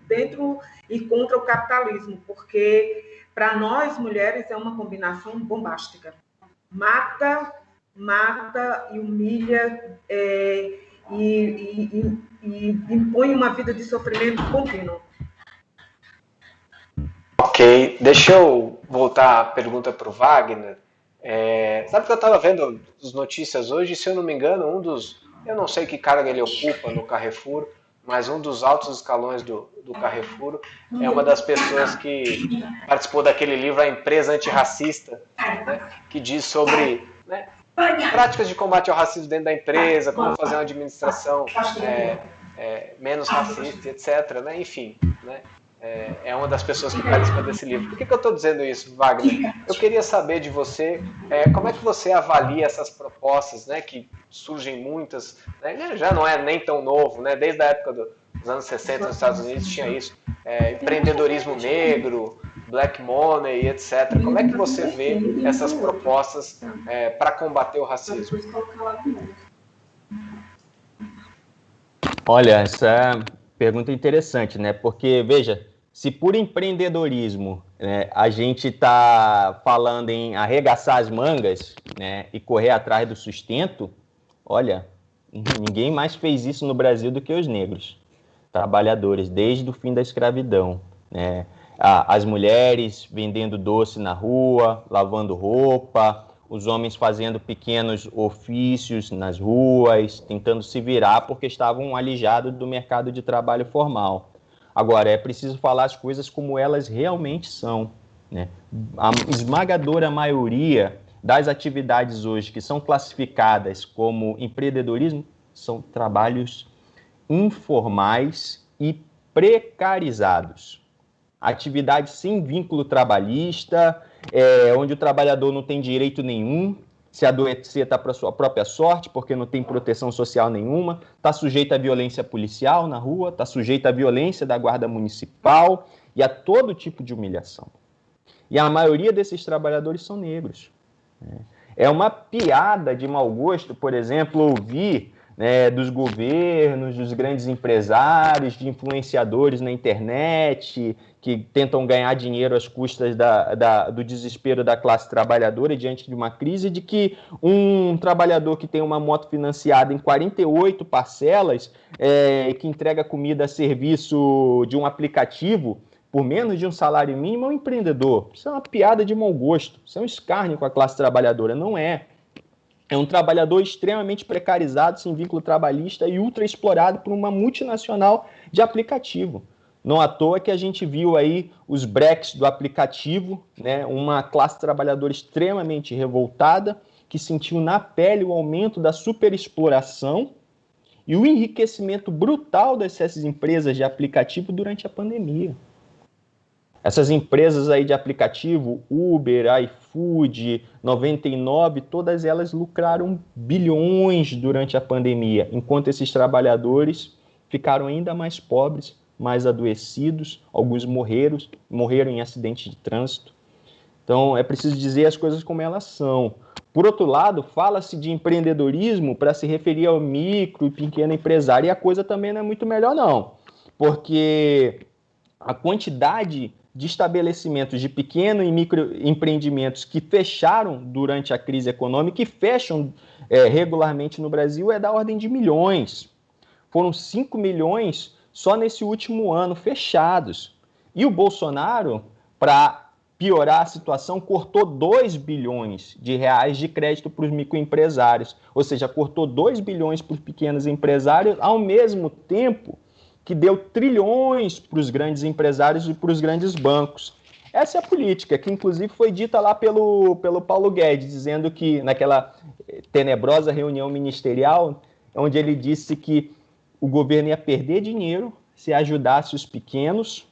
e contra o capitalismo, porque para nós, mulheres, é uma combinação bombástica. Mata e humilha e impõe uma vida de sofrimento contínuo. Ok, deixa eu voltar a pergunta para o Wagner. Sabe que eu estava vendo as notícias hoje, se eu não me engano, eu não sei que cargo ele ocupa no Carrefour, mas um dos altos escalões do Carrefour é uma das pessoas que participou daquele livro A Empresa Antirracista, que diz sobre práticas de combate ao racismo dentro da empresa, como fazer uma administração menos racista, etc. Enfim, é uma das pessoas que participa desse livro. Por que eu estou dizendo isso, Wagner? Eu queria saber de você, como é que você avalia essas propostas, que surgem muitas, já não é nem tão novo, desde a época dos anos 60 nos Estados Unidos tinha isso, empreendedorismo negro, black money, etc. Como é que você vê essas propostas para combater o racismo? Olha, essa pergunta é interessante, porque, veja, se por empreendedorismo a gente está falando em arregaçar as mangas e correr atrás do sustento, olha, Ninguém mais fez isso no Brasil do que os negros, trabalhadores, desde o fim da escravidão, né? As mulheres vendendo doce na rua, lavando roupa, os homens fazendo pequenos ofícios nas ruas, tentando se virar porque estavam alijados do mercado de trabalho formal. Agora, é preciso falar as coisas como elas realmente são, né? A esmagadora maioria das atividades hoje que são classificadas como empreendedorismo são trabalhos informais e precarizados. Atividades sem vínculo trabalhista, onde o trabalhador não tem direito nenhum, se adoecer está para sua própria sorte, porque não tem proteção social nenhuma, está sujeito à violência policial na rua, está sujeito à violência da guarda municipal e a todo tipo de humilhação. E a maioria desses trabalhadores são negros. É uma piada de mau gosto, por exemplo, ouvir, né, dos governos, dos grandes empresários, de influenciadores na internet, que tentam ganhar dinheiro às custas do desespero da classe trabalhadora diante de uma crise, de que um trabalhador que tem uma moto financiada em 48 parcelas, que entrega comida a serviço de um aplicativo por menos de um salário mínimo, é um empreendedor. Isso é uma piada de mau gosto, isso é um escárnio com a classe trabalhadora, não é. É um trabalhador extremamente precarizado, sem vínculo trabalhista e ultra explorado por uma multinacional de aplicativo. Não à toa que a gente viu aí os breaks do aplicativo, né? Uma classe trabalhadora extremamente revoltada, que sentiu na pele o aumento da superexploração e o enriquecimento brutal dessas empresas de aplicativo durante a pandemia. Essas empresas aí de aplicativo, Uber, iFood, 99, todas elas lucraram bilhões durante a pandemia, enquanto esses trabalhadores ficaram ainda mais pobres, mais adoecidos, alguns morreram em acidente de trânsito. Então, é preciso dizer as coisas como elas são. Por outro lado, fala-se de empreendedorismo para se referir ao micro e pequeno empresário, e a coisa também não é muito melhor, não, porque a quantidade de estabelecimentos de pequeno e micro empreendimentos que fecharam durante a crise econômica e fecham regularmente no Brasil é da ordem de milhões. Foram 5 milhões só nesse último ano fechados. E o Bolsonaro, para piorar a situação, cortou 2 bilhões de reais de crédito para os microempresários. Ou seja, cortou 2 bilhões para os pequenos empresários, ao mesmo tempo que deu trilhões para os grandes empresários e para os grandes bancos. Essa é a política, que inclusive foi dita lá pelo Paulo Guedes, dizendo que, naquela tenebrosa reunião ministerial, onde ele disse que o governo ia perder dinheiro se ajudasse os pequenos,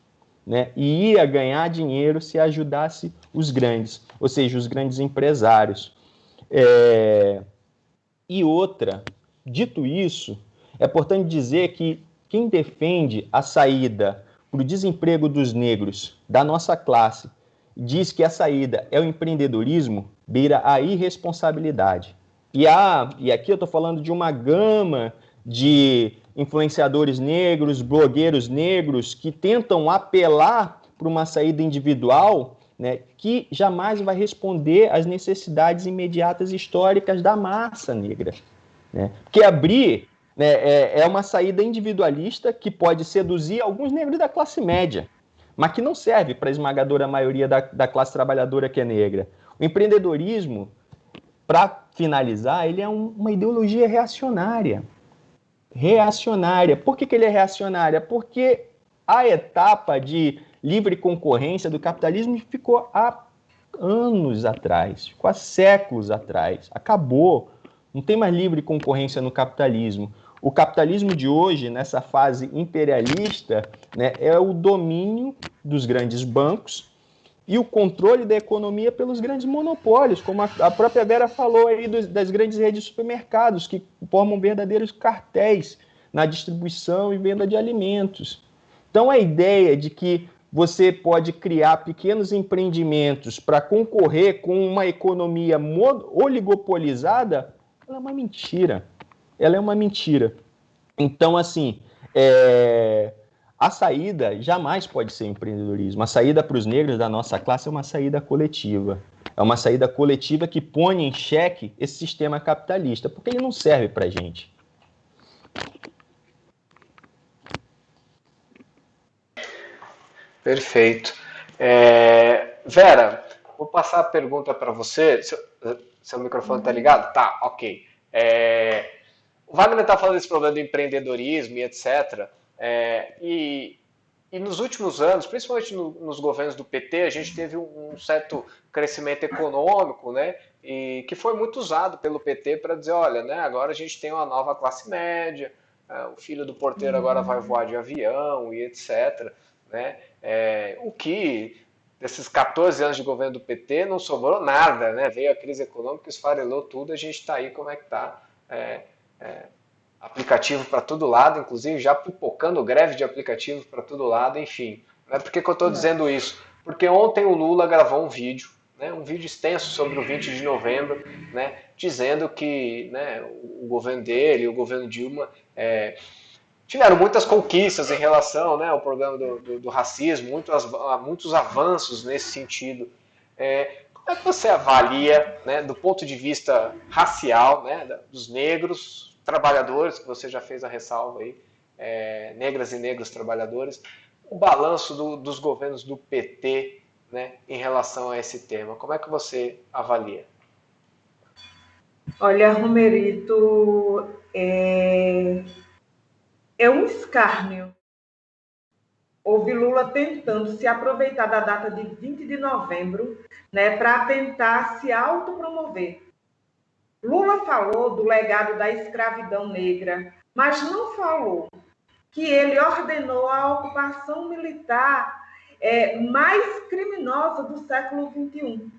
né, e ia ganhar dinheiro se ajudasse os grandes, ou seja, os grandes empresários. E outra, dito isso, é importante dizer que quem defende a saída para o desemprego dos negros da nossa classe diz que a saída é o empreendedorismo, beira a irresponsabilidade. E aqui eu estou falando de uma gama de influenciadores negros, blogueiros negros, que tentam apelar para uma saída individual, né, que jamais vai responder às necessidades imediatas e históricas da massa negra, né? Porque abrir é uma saída individualista que pode seduzir alguns negros da classe média, mas que não serve para a esmagadora maioria da classe trabalhadora que é negra. O empreendedorismo, para finalizar, ele é uma ideologia reacionária. Por que ele é reacionária? Porque a etapa de livre concorrência do capitalismo ficou há anos atrás, ficou há séculos atrás, acabou. Não tem mais livre concorrência no capitalismo. O capitalismo de hoje, nessa fase imperialista, né, é o domínio dos grandes bancos e o controle da economia pelos grandes monopólios, como a própria Vera falou aí das grandes redes de supermercados, que formam verdadeiros cartéis na distribuição e venda de alimentos. Então, a ideia de que você pode criar pequenos empreendimentos para concorrer com uma economia oligopolizada, ela é uma mentira. Ela é uma mentira. Então, assim, a saída jamais pode ser empreendedorismo. A saída para os negros da nossa classe é uma saída coletiva. É uma saída coletiva que põe em xeque esse sistema capitalista, porque ele não serve para a gente. Perfeito. Vera, vou passar a pergunta para você. Seu microfone está ligado? Tá, ok. O Wagner está falando desse problema do empreendedorismo e etc. E nos últimos anos, principalmente nos governos do PT, a gente teve um certo crescimento econômico, né? E que foi muito usado pelo PT para dizer, olha, né, agora a gente tem uma nova classe média, o filho do porteiro agora vai voar de avião e etc. Né? O que desses 14 anos de governo do PT não sobrou nada, né? Veio a crise econômica, esfarelou tudo, a gente está aí como é que está. Aplicativo para todo lado, inclusive já pipocando greve de aplicativos para todo lado, enfim. Por que eu estou dizendo isso? Porque ontem o Lula gravou um vídeo, né, um vídeo extenso sobre o 20 de novembro, né, dizendo que, né, o governo dele, o governo Dilma, tiveram muitas conquistas em relação, né, ao problema do racismo, muitos avanços nesse sentido. Como é que você avalia, né, do ponto de vista racial, né, dos negros trabalhadores, que você já fez a ressalva aí, negras e negros trabalhadores, o balanço dos governos do PT, né, em relação a esse tema? Como é que você avalia? Olha, Romerito, é um escárnio houve Lula tentando se aproveitar da data de 20 de novembro, né, para tentar se autopromover. Lula falou do legado da escravidão negra, mas não falou que ele ordenou a ocupação militar mais criminosa do século XXI,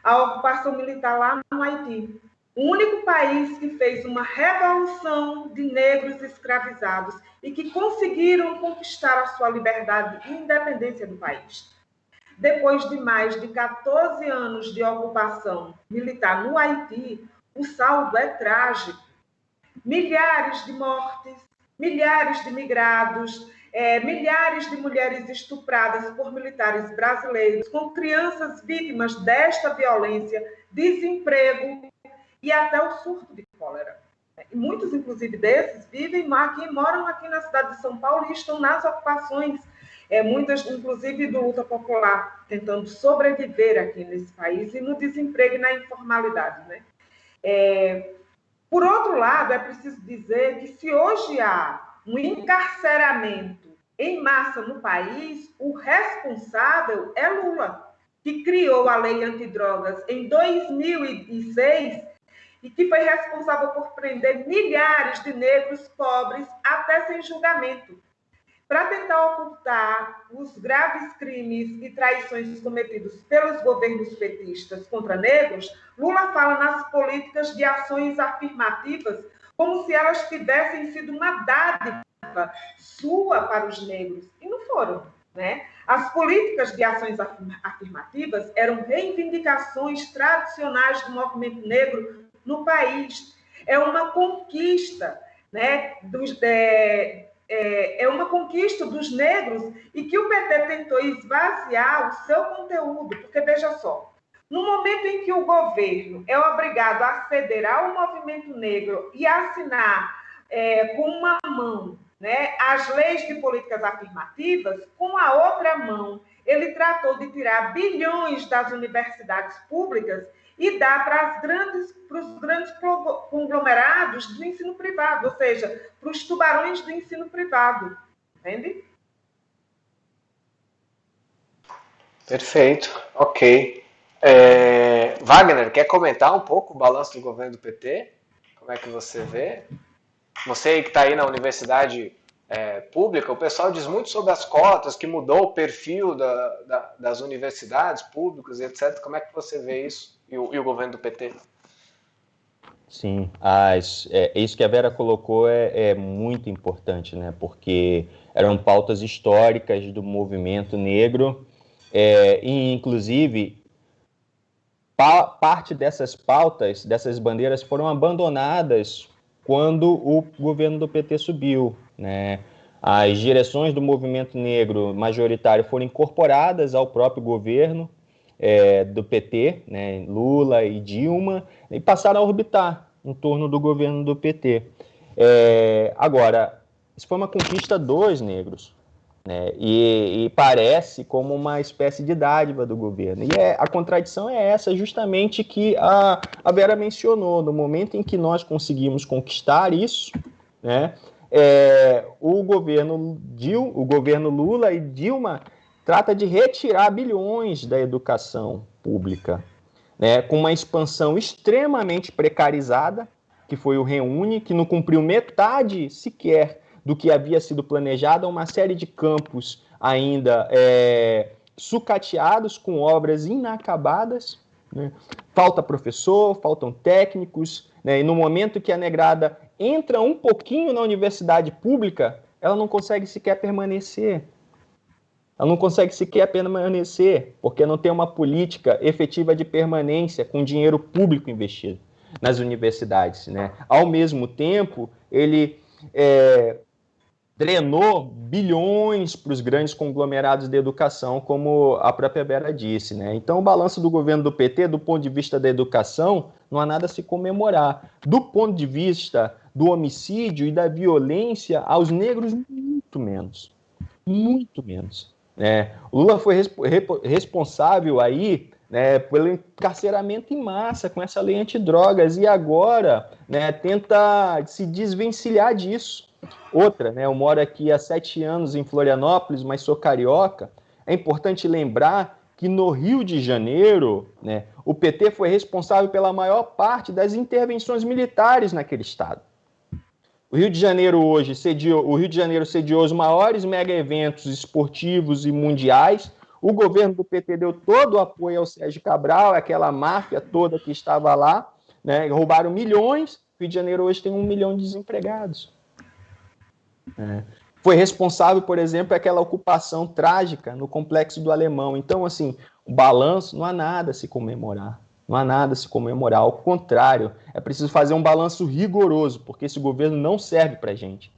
a ocupação militar lá no Haiti. O único país que fez uma revolução de negros escravizados e que conseguiram conquistar a sua liberdade e independência do país. Depois de mais de 14 anos de ocupação militar no Haiti, o saldo é trágico. Milhares de mortes, milhares de migrados, milhares de mulheres estupradas por militares brasileiros, com crianças vítimas desta violência, desemprego e até o surto de cólera. E muitos, inclusive, desses vivem aqui, moram aqui na cidade de São Paulo e estão nas ocupações, muitas, inclusive, do luta popular, tentando sobreviver aqui nesse país e no desemprego e na informalidade, né? Por outro lado, é preciso dizer que se hoje há um encarceramento em massa no país, o responsável é Lula, que criou a lei antidrogas em 2006 e que foi responsável por prender milhares de negros pobres até sem julgamento, para tentar ocultar os graves crimes e traições cometidos pelos governos petistas contra negros. Lula fala nas políticas de ações afirmativas como se elas tivessem sido uma dádiva sua para os negros, e não foram, né? As políticas de ações afirmativas eram reivindicações tradicionais do movimento negro no país. É uma conquista, né, é uma conquista dos negros e que o PT tentou esvaziar o seu conteúdo, porque, veja só, no momento em que o governo é obrigado a federar o movimento negro e assinar com uma mão, né, as leis de políticas afirmativas, com a outra mão ele tratou de tirar bilhões das universidades públicas e dar para os grandes conglomerados do ensino privado, ou seja, para os tubarões do ensino privado. Entende? Perfeito, ok. Wagner, quer comentar um pouco o balanço do governo do PT? Como é que você vê? Você que está aí na universidade pública, o pessoal diz muito sobre as cotas, que mudou o perfil das universidades públicas e etc. Como é que você vê isso e o governo do PT? Sim, isso que a Vera colocou é muito importante, né? Porque eram pautas históricas do movimento negro, e inclusive parte dessas pautas, dessas bandeiras, foram abandonadas quando o governo do PT subiu, né? As direções do movimento negro majoritário foram incorporadas ao próprio governo do PT, né? Lula e Dilma, e passaram a orbitar em torno do governo do PT. Agora, isso foi uma conquista dos negros, né? E parece como uma espécie de dádiva do governo. E a contradição é essa, justamente que a Vera mencionou. No momento em que nós conseguimos conquistar isso, né, o governo Lula e Dilma trata de retirar bilhões da educação pública, né, com uma expansão extremamente precarizada, que foi o Reúne, que não cumpriu metade sequer do que havia sido planejado, uma série de campos ainda sucateados com obras inacabadas, né? Falta professor, faltam técnicos, né? E no momento que a negrada entra um pouquinho na universidade pública, ela não consegue sequer permanecer. Ela não consegue sequer permanecer, porque não tem uma política efetiva de permanência com dinheiro público investido nas universidades, né? Ao mesmo tempo, ele drenou bilhões para os grandes conglomerados de educação, como a própria Vera disse, né? Então, o balanço do governo do PT, do ponto de vista da educação, não há nada a se comemorar. Do ponto de vista do homicídio e da violência aos negros, muito menos. Muito menos. O Lula foi responsável aí, né, pelo encarceramento em massa com essa lei antidrogas e agora, né, tenta se desvencilhar disso. Outra, né, eu moro aqui há 7 anos em Florianópolis, mas sou carioca. É importante lembrar que no Rio de Janeiro, né, o PT foi responsável pela maior parte das intervenções militares naquele estado. O Rio de Janeiro hoje sediou os maiores mega eventos esportivos e mundiais. O governo do PT deu todo o apoio ao Sérgio Cabral, aquela máfia toda que estava lá, né? Roubaram milhões. O Rio de Janeiro hoje tem 1 milhão de desempregados. Foi responsável, por exemplo, por aquela ocupação trágica no Complexo do Alemão. Então, assim, o balanço, não há nada a se comemorar. Não há nada a se comemorar, ao contrário, é preciso fazer um balanço rigoroso, porque esse governo não serve para a gente.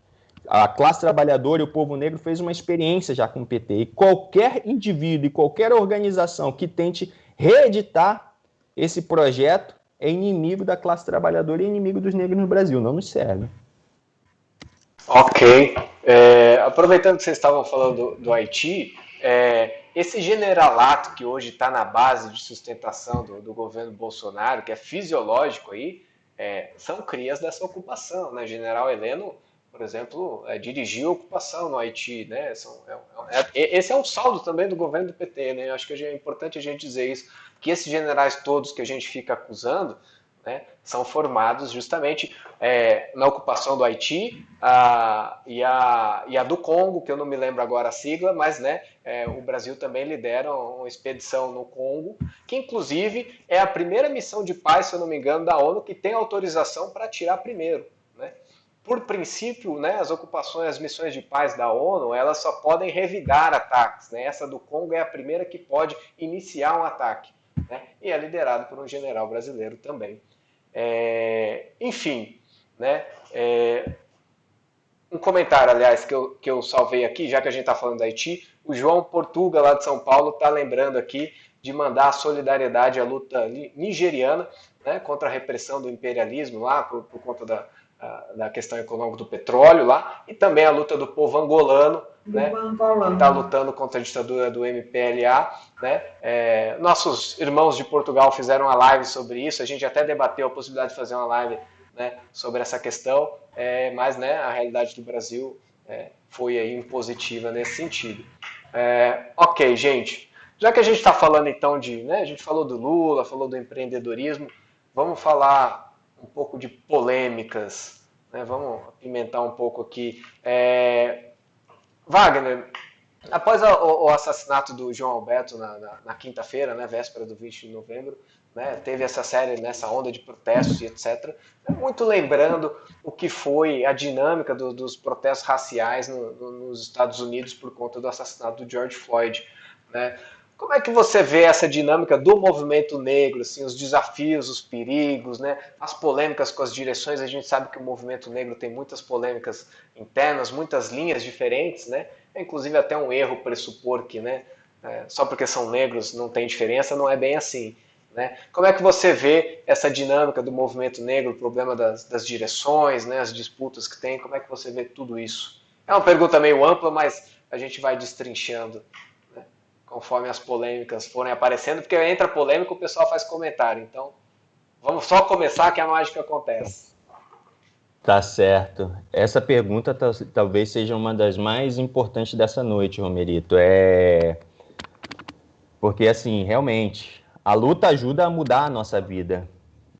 A classe trabalhadora e o povo negro fez uma experiência já com o PT, e qualquer indivíduo e qualquer organização que tente reeditar esse projeto é inimigo da classe trabalhadora e inimigo dos negros no Brasil, não nos serve. Ok. Aproveitando que vocês estavam falando do Haiti, esse generalato que hoje está na base de sustentação do governo Bolsonaro, que é fisiológico aí, são crias dessa ocupação, né? General Heleno, por exemplo, dirigiu a ocupação no Haiti, né? Esse é um saldo também do governo do PT, né? Acho que é importante a gente dizer isso, que esses generais todos que a gente fica acusando, né, são formados justamente na ocupação do Haiti e a do Congo, que eu não me lembro agora a sigla, mas né, o Brasil também lidera uma expedição no Congo, que inclusive é a primeira missão de paz, se eu não me engano, da ONU, que tem autorização para atirar primeiro. Né? Por princípio, né, as ocupações, as missões de paz da ONU, elas só podem revidar ataques. Né? Essa do Congo é a primeira que pode iniciar um ataque. Né? E é liderado por um general brasileiro também. Enfim, né? Um comentário, aliás, que eu salvei aqui, já que a gente está falando da Haiti, o João Portuga, lá de São Paulo, está lembrando aqui de mandar a solidariedade à luta nigeriana, né, contra a repressão do imperialismo lá, por conta da questão econômica do petróleo lá, e também a luta do povo angolano, né, que está lutando contra a ditadura do MPLA. Né? Nossos irmãos de Portugal fizeram uma live sobre isso, a gente até debateu a possibilidade de fazer uma live, né, sobre essa questão, mas né, a realidade do Brasil foi aí impositiva nesse sentido. Ok, gente, já que a gente está falando então né, a gente falou do Lula, falou do empreendedorismo, vamos falar um pouco de polêmicas, né? Vamos apimentar um pouco aqui. Wagner, após o assassinato do João Alberto na quinta-feira, né, véspera do 20 de novembro, né, teve essa série, nessa onda de protestos e etc., muito lembrando o que foi a dinâmica dos protestos raciais nos Estados Unidos por conta do assassinato do George Floyd. Né? Como é que você vê essa dinâmica do movimento negro, assim, os desafios, os perigos, né? As polêmicas com as direções? A gente sabe que o movimento negro tem muitas polêmicas internas, muitas linhas diferentes, né? É inclusive até um erro pressupor que, né, só porque são negros não tem diferença, não é bem assim. Né? Como é que você vê essa dinâmica do movimento negro, o problema das direções, né, as disputas que tem, como é que você vê tudo isso? É uma pergunta meio ampla, mas a gente vai destrinchando, né, conforme as polêmicas forem aparecendo, porque entra polêmica o pessoal faz comentário. Então, vamos só começar que a mágica acontece. Tá certo. Essa pergunta talvez seja uma das mais importantes dessa noite, Romerito. Porque, assim, realmente, a luta ajuda a mudar a nossa vida.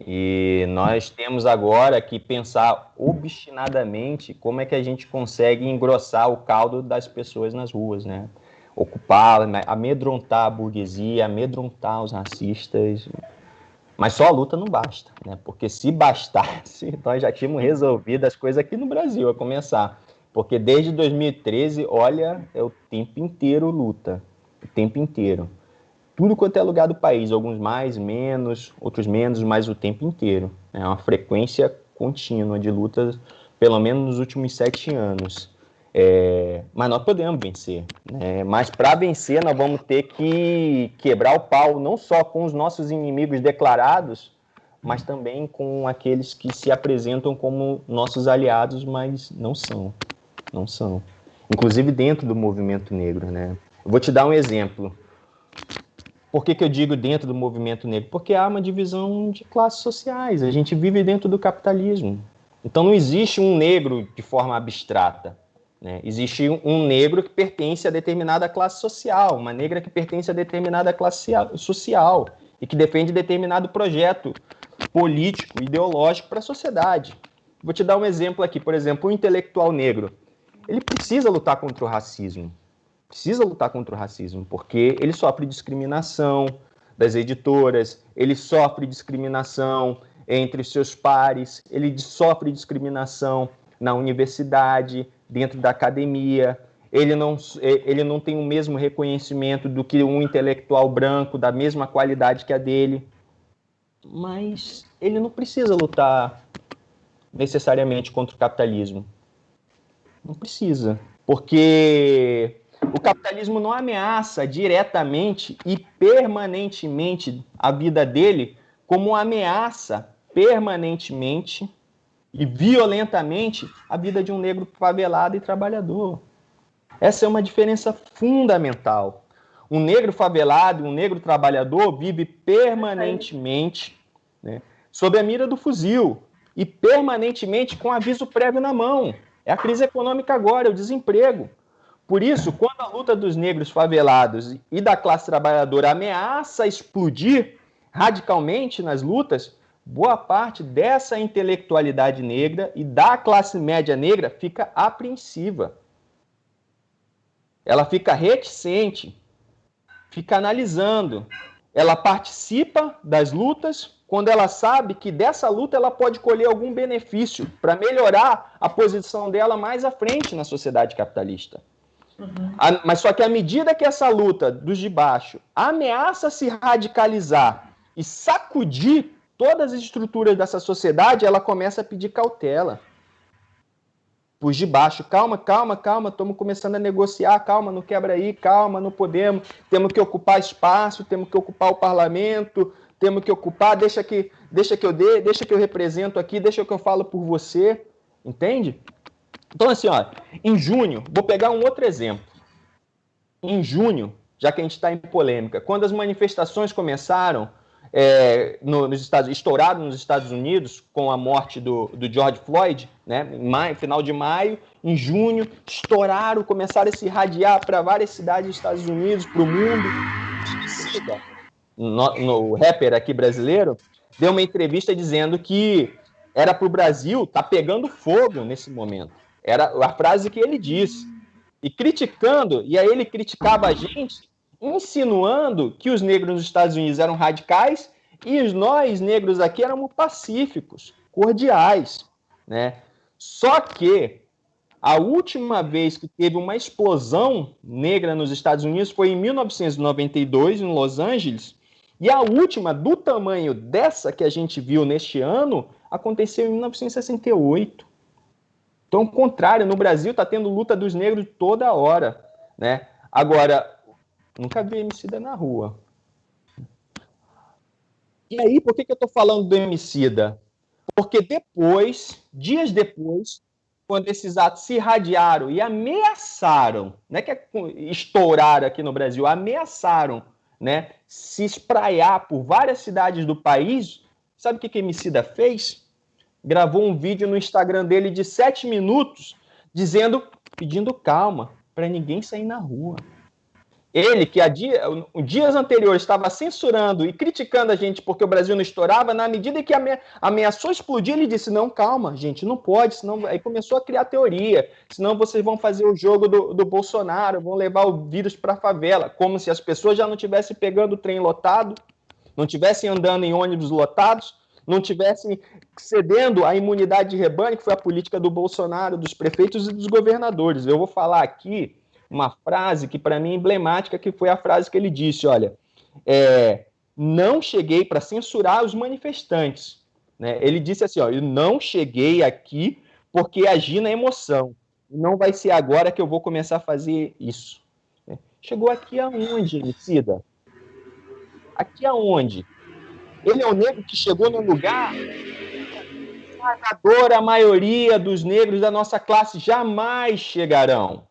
E nós temos agora que pensar obstinadamente como é que a gente consegue engrossar o caldo das pessoas nas ruas, né? Ocupar, né? Amedrontar a burguesia, amedrontar os racistas. Mas só a luta não basta, né? Porque se bastasse, nós já tínhamos resolvido as coisas aqui no Brasil, a começar. Porque desde 2013, olha, é o tempo inteiro luta. O tempo inteiro. Tudo quanto é lugar do país, alguns mais, menos, outros menos, mas o tempo inteiro. É uma frequência contínua de lutas, pelo menos nos últimos 7 anos. Mas nós podemos vencer, né? Mas para vencer, nós vamos ter que quebrar o pau, não só com os nossos inimigos declarados, mas também com aqueles que se apresentam como nossos aliados, mas não são. Não são. Inclusive dentro do movimento negro, né? Eu vou te dar um exemplo. Por que eu digo dentro do movimento negro? Porque há uma divisão de classes sociais. A gente vive dentro do capitalismo. Então não existe um negro de forma abstrata, né? Existe um negro que pertence a determinada classe social, uma negra que pertence a determinada classe social e que defende determinado projeto político, ideológico para a sociedade. Vou te dar um exemplo aqui. Por exemplo, o intelectual negro. Ele precisa lutar contra o racismo. Precisa lutar contra o racismo, porque ele sofre discriminação das editoras, ele sofre discriminação entre seus pares, ele sofre discriminação na universidade, dentro da academia, ele não tem o mesmo reconhecimento do que um intelectual branco, da mesma qualidade que a dele, mas ele não precisa lutar necessariamente contra o capitalismo. Não precisa, porque o capitalismo não ameaça diretamente e permanentemente a vida dele, como ameaça permanentemente e violentamente a vida de um negro favelado e trabalhador. Essa é uma diferença fundamental. Um negro favelado, um negro trabalhador vive permanentemente, né, sob a mira do fuzil e permanentemente com aviso prévio na mão. É a crise econômica agora, é o desemprego. Por isso, quando a luta dos negros favelados e da classe trabalhadora ameaça explodir radicalmente nas lutas, boa parte dessa intelectualidade negra e da classe média negra fica apreensiva. Ela fica reticente, fica analisando. Ela participa das lutas quando ela sabe que dessa luta ela pode colher algum benefício para melhorar a posição dela mais à frente na sociedade capitalista. Mas só que à medida que essa luta dos de baixo ameaça se radicalizar e sacudir todas as estruturas dessa sociedade, ela começa a pedir cautela. Os de baixo, calma, estamos começando a negociar, calma, não quebra aí, calma, não podemos, temos que ocupar espaço, temos que ocupar o parlamento, temos que ocupar, deixa que eu represento aqui, deixa que eu falo por você, entende? Então, assim, ó, em junho, vou pegar um outro exemplo. Em junho, já que a gente está em polêmica, quando as manifestações começaram, estouraram nos Estados Unidos com a morte do George Floyd, né, final de maio, em junho, começaram a se irradiar para várias cidades dos Estados Unidos, para o mundo. O rapper aqui brasileiro deu uma entrevista dizendo que era para o Brasil tá pegando fogo nesse momento. Era a frase que ele disse. E criticando, e aí ele criticava a gente, insinuando que os negros nos Estados Unidos eram radicais e nós, negros aqui, éramos pacíficos, cordiais, né? Só que a última vez que teve uma explosão negra nos Estados Unidos foi em 1992, em Los Angeles, e a última, do tamanho dessa que a gente viu neste ano, aconteceu em 1968. Então, ao contrário, no Brasil está tendo luta dos negros toda hora, né? Agora, nunca vi Emicida na rua. E aí, por que eu estou falando do Emicida? Porque depois, dias depois, quando esses atos se irradiaram e ameaçaram, não é que estouraram aqui no Brasil, ameaçaram, né, se espraiar por várias cidades do país, sabe o que Emicida fez? Gravou um vídeo no Instagram dele de 7 minutos, pedindo calma, para ninguém sair na rua. Ele, que dias anteriores estava censurando e criticando a gente porque o Brasil não estourava, na medida que ameaçou explodir, ele disse, não, calma, gente, não pode, senão... Aí começou a criar teoria, senão vocês vão fazer o jogo do Bolsonaro, vão levar o vírus para a favela, como se as pessoas já não estivessem pegando o trem lotado, não estivessem andando em ônibus lotados, não estivessem cedendo à imunidade de rebanho, que foi a política do Bolsonaro, dos prefeitos e dos governadores. Eu vou falar aqui uma frase que para mim é emblemática, que foi a frase que ele disse, olha, não cheguei para censurar os manifestantes, né? Ele disse assim, ó, eu não cheguei aqui porque agi na emoção, não vai ser agora que eu vou começar a fazer isso. Chegou aqui aonde, Emicida? Aqui aonde? Ele é o negro que chegou no lugar a maioria dos negros da nossa classe jamais chegarão.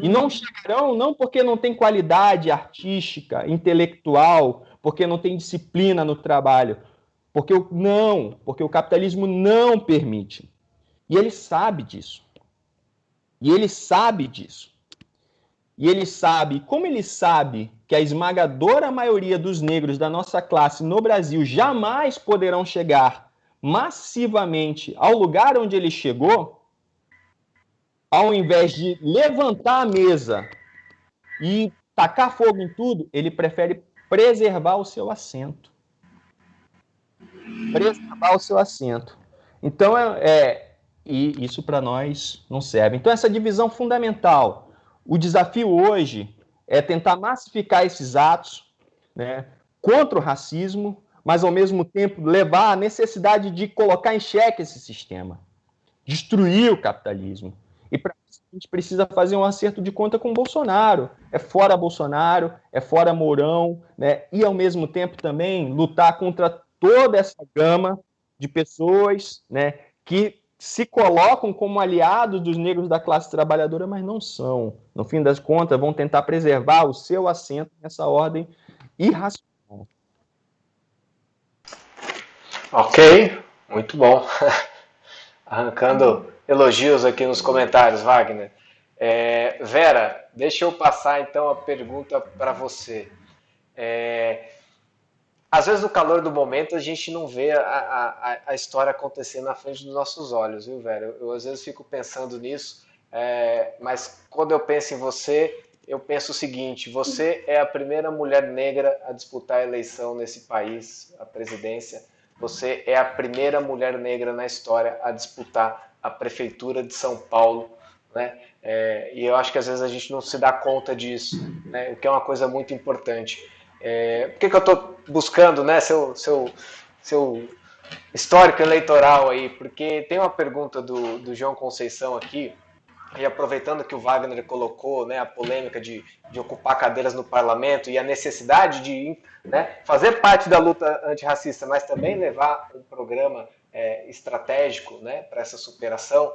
E não chegarão não porque não tem qualidade artística, intelectual, porque não tem disciplina no trabalho, porque o capitalismo não permite. E ele sabe disso. E ele sabe disso. E ele sabe, como ele sabe que a esmagadora maioria dos negros da nossa classe no Brasil jamais poderão chegar massivamente ao lugar onde ele chegou, ao invés de levantar a mesa e tacar fogo em tudo, ele prefere preservar o seu assento. Preservar o seu assento. Então, e isso para nós não serve. Então, essa divisão fundamental. O desafio hoje é tentar massificar esses atos, né, contra o racismo, mas, ao mesmo tempo, levar a necessidade de colocar em xeque esse sistema, destruir o capitalismo. E para isso a gente precisa fazer um acerto de conta com o Bolsonaro. É fora Bolsonaro, é fora Mourão, né? E, ao mesmo tempo, também lutar contra toda essa gama de pessoas, né, que se colocam como aliados dos negros da classe trabalhadora, mas não são. No fim das contas, vão tentar preservar o seu assento nessa ordem irracional. Ok, muito bom. Arrancando elogios aqui nos comentários, Wagner. Vera, deixa eu passar então a pergunta para você. Às vezes, no calor do momento, a gente não vê a história acontecer na frente dos nossos olhos, viu, Vera? Eu às vezes fico pensando nisso, mas quando eu penso em você, eu penso o seguinte: você é a primeira mulher negra a disputar a eleição nesse país, a presidência. Você é a primeira mulher negra na história a disputar a prefeitura de São Paulo, né? E eu acho que às vezes a gente não se dá conta disso, né? O que é uma coisa muito importante. Por que eu estou buscando, né, seu histórico eleitoral aí? Porque tem uma pergunta do João Conceição aqui, e aproveitando que o Wagner colocou, né, a polêmica de ocupar cadeiras no parlamento e a necessidade de, né, fazer parte da luta antirracista, mas também levar um programa estratégico, né, para essa superação,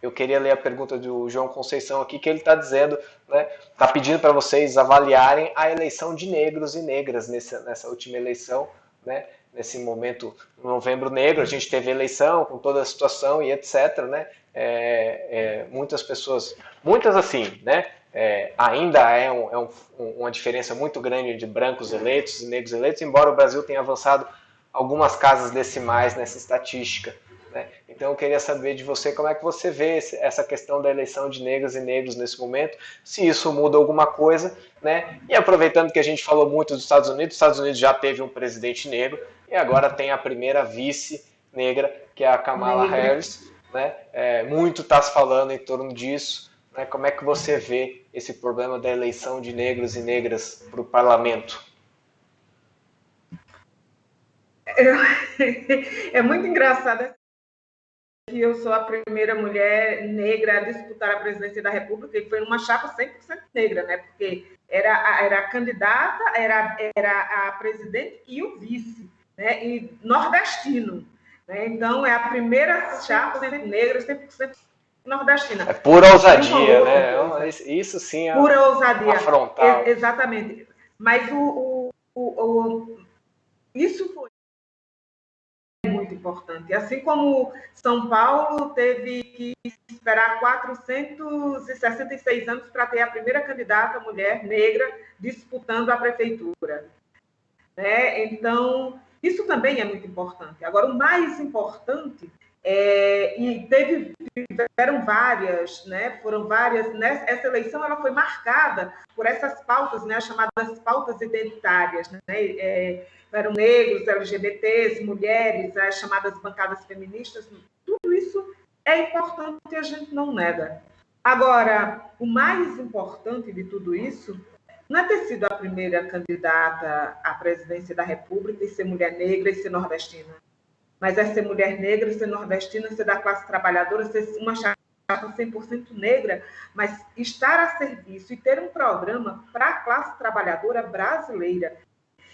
eu queria ler a pergunta do João Conceição aqui, que ele está dizendo, né, está pedindo para vocês avaliarem a eleição de negros e negras nessa última eleição, né, nesse momento, novembro negro, a gente teve eleição com toda a situação e etc, né, muitas pessoas, muitas assim, né, ainda uma diferença muito grande de brancos eleitos e negros eleitos, embora o Brasil tenha avançado algumas casas decimais nessa estatística, né? Então eu queria saber de você como é que você vê essa questão da eleição de negras e negros nesse momento, se isso muda alguma coisa, né? E aproveitando que a gente falou muito dos Estados Unidos já teve um presidente negro e agora tem a primeira vice negra, que é a Kamala Harris, né? Muito está se falando em torno disso, né? Como é que você vê esse problema da eleição de negros e negras para o parlamento? É muito engraçado que eu sou a primeira mulher negra a disputar a presidência da República, e foi uma chapa 100% negra, né? Porque era a candidata, era a presidente e o vice, né? E nordestino, né? Então, é a primeira chapa 100% negra, 100% nordestina. É pura ousadia, né? Isso sim é pura ousadia. afrontar. Exatamente. Mas isso foi muito importante. Assim como São Paulo teve que esperar 466 anos para ter a primeira candidata mulher negra disputando a prefeitura, né? Então, isso também é muito importante. Agora, o mais importante tiveram várias, né? Foram várias. Essa eleição ela foi marcada por essas pautas, né? As chamadas pautas identitárias, né? Eram negros, LGBTs, mulheres, as chamadas bancadas feministas. Tudo isso é importante e a gente não nega. Agora, o mais importante de tudo isso não é ter sido a primeira candidata à presidência da República e ser mulher negra e ser nordestina, mas é ser mulher negra, ser nordestina, ser da classe trabalhadora, ser uma chapa 100% negra, mas estar a serviço e ter um programa para a classe trabalhadora brasileira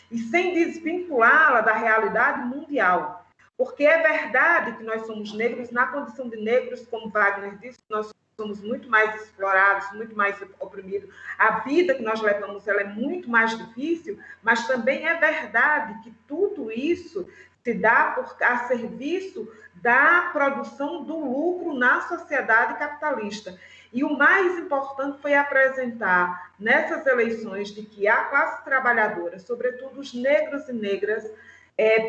e sem desvinculá-la da realidade mundial. Porque é verdade que nós somos negros, na condição de negros, como Wagner disse, nós somos muito mais explorados, muito mais oprimidos. A vida que nós levamos ela é muito mais difícil, mas também é verdade que tudo isso se dá a serviço da produção do lucro na sociedade capitalista. E o mais importante foi apresentar nessas eleições de que a classe trabalhadora, sobretudo os negros e negras,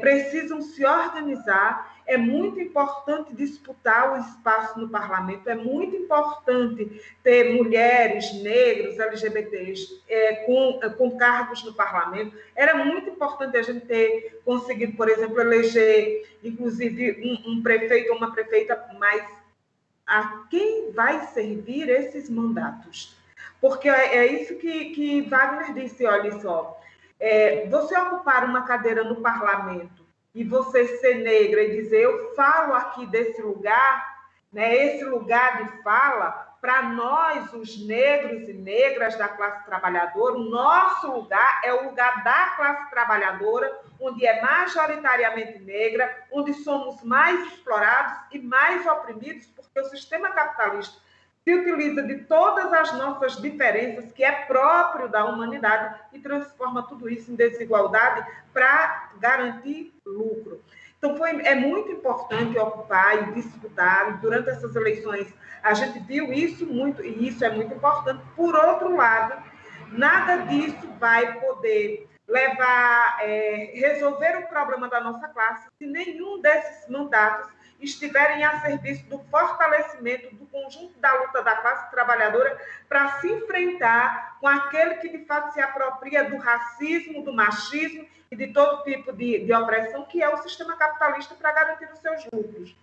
precisam se organizar. É muito importante disputar o espaço no parlamento, é muito importante ter mulheres, negros, LGBTs com cargos no parlamento. Era muito importante a gente ter conseguido, por exemplo, eleger, inclusive, um prefeito ou uma prefeita, mas a quem vai servir esses mandatos? Porque é isso que Wagner disse, olha só, você ocupar uma cadeira no parlamento e você ser negra e dizer, eu falo aqui desse lugar, né, esse lugar de fala, para nós, os negros e negras da classe trabalhadora, o nosso lugar é o lugar da classe trabalhadora, onde é majoritariamente negra, onde somos mais explorados e mais oprimidos, porque o sistema capitalista se utiliza de todas as nossas diferenças, que é próprio da humanidade, e transforma tudo isso em desigualdade para garantir lucro. Então, é muito importante ocupar e disputar. Durante essas eleições, a gente viu isso muito, e isso é muito importante. Por outro lado, nada disso vai poder resolver o problema da nossa classe se nenhum desses mandatos estiverem a serviço do fortalecimento do conjunto da luta da classe trabalhadora para se enfrentar com aquele que, de fato, se apropria do racismo, do machismo e de todo tipo de opressão, que é o sistema capitalista para garantir os seus lucros.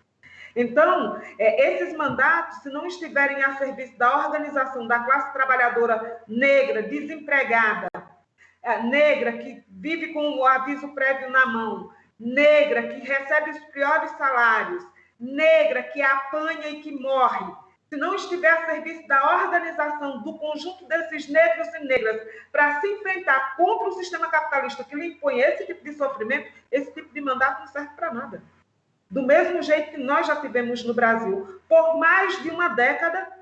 Então, esses mandatos, se não estiverem a serviço da organização da classe trabalhadora negra, desempregada, negra que vive com o aviso prévio na mão, negra que recebe os piores salários, negra que apanha e que morre, se não estiver a serviço da organização do conjunto desses negros e negras para se enfrentar contra o sistema capitalista que lhe impõe esse tipo de sofrimento, esse tipo de mandato não serve para nada. Do mesmo jeito que nós já tivemos no Brasil, por mais de uma década,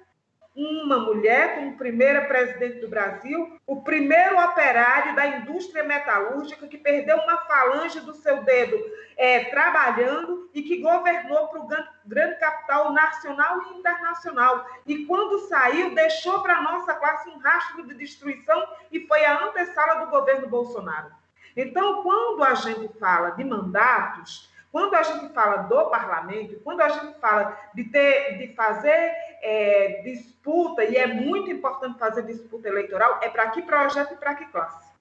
uma mulher como primeira presidente do Brasil, o primeiro operário da indústria metalúrgica que perdeu uma falange do seu dedo trabalhando e que governou para o grande capital nacional e internacional. E quando saiu, deixou para a nossa classe um rastro de destruição e foi a antessala do governo Bolsonaro. Então, quando a gente fala de mandatos, quando a gente fala do parlamento, quando a gente fala de fazer disputa, e é muito importante fazer disputa eleitoral, é para que projeto e para que classe.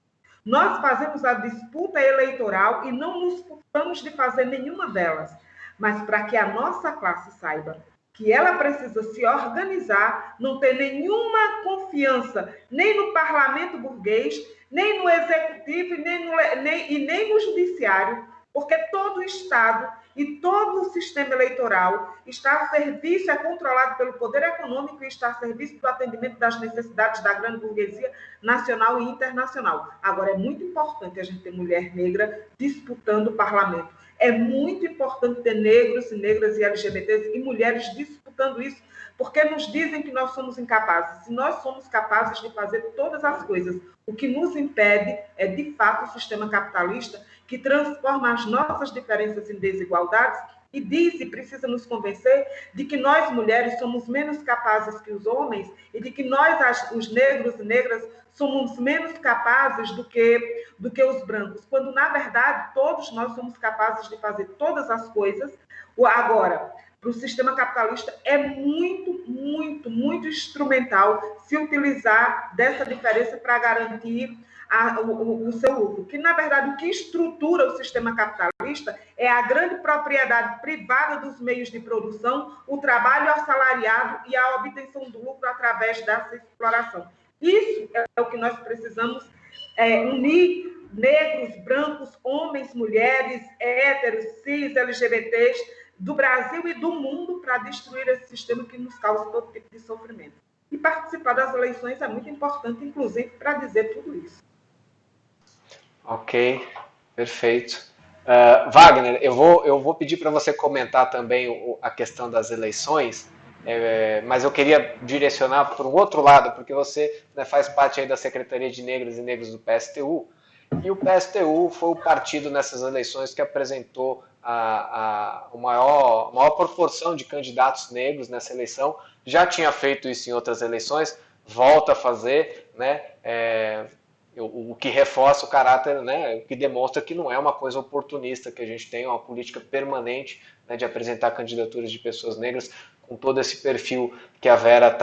Nós fazemos a disputa eleitoral e não nos culpamos de fazer nenhuma delas, mas para que a nossa classe saiba que ela precisa se organizar, não ter nenhuma confiança nem no parlamento burguês, nem no executivo e nem no judiciário, porque todo o Estado e todo o sistema eleitoral está a serviço, é controlado pelo poder econômico e está a serviço do atendimento das necessidades da grande burguesia nacional e internacional. Agora, é muito importante a gente ter mulher negra disputando o parlamento. É muito importante ter negros e negras e LGBTs e mulheres disputando isso, porque nos dizem que nós somos incapazes. E nós somos capazes de fazer todas as coisas. O que nos impede é, de fato, o sistema capitalista que transforma as nossas diferenças em desigualdades e diz e precisa nos convencer de que nós, mulheres, somos menos capazes que os homens e de que nós, os negros e negras, somos menos capazes do que os brancos, quando, na verdade, todos nós somos capazes de fazer todas as coisas. Agora, para o sistema capitalista, é muito, muito, muito instrumental se utilizar dessa diferença para garantir o seu lucro. Que, na verdade, o que estrutura o sistema capitalista é a grande propriedade privada dos meios de produção, o trabalho assalariado e a obtenção do lucro através dessa exploração. Isso é o que nós precisamos unir negros, brancos, homens, mulheres, héteros, cis, LGBTs, do Brasil e do mundo para destruir esse sistema que nos causa todo tipo de sofrimento. E participar das eleições é muito importante, inclusive, para dizer tudo isso. Ok, perfeito. Wagner, eu vou pedir para você comentar também a questão das eleições, mas eu queria direcionar para um outro lado, porque você, né, faz parte aí da Secretaria de Negras e Negros do PSTU, e o PSTU foi o partido nessas eleições que apresentou a maior proporção de candidatos negros nessa eleição. Já tinha feito isso em outras eleições, volta a fazer, né? O que reforça o caráter, né, o que demonstra que não é uma coisa oportunista, que a gente tem uma política permanente, né, de apresentar candidaturas de pessoas negras com todo esse perfil que a Vera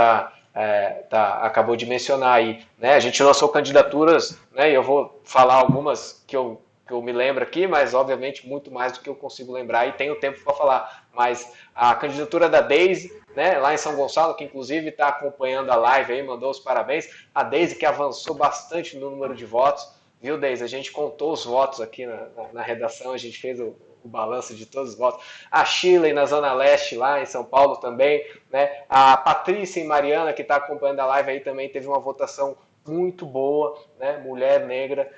acabou de mencionar aí, né? A gente lançou candidaturas, né, e eu vou falar algumas que eu me lembro aqui, mas obviamente muito mais do que eu consigo lembrar e tenho tempo para falar. Mas a candidatura da Deise, né, lá em São Gonçalo, que inclusive está acompanhando a live aí, mandou os parabéns. A Deise, que avançou bastante no número de votos, viu, Deise? A gente contou os votos aqui na redação, a gente fez o balanço de todos os votos. A Shirley na Zona Leste, lá em São Paulo também, né? A Patrícia e Mariana, que está acompanhando a live aí, também teve uma votação muito boa, né? Mulher negra,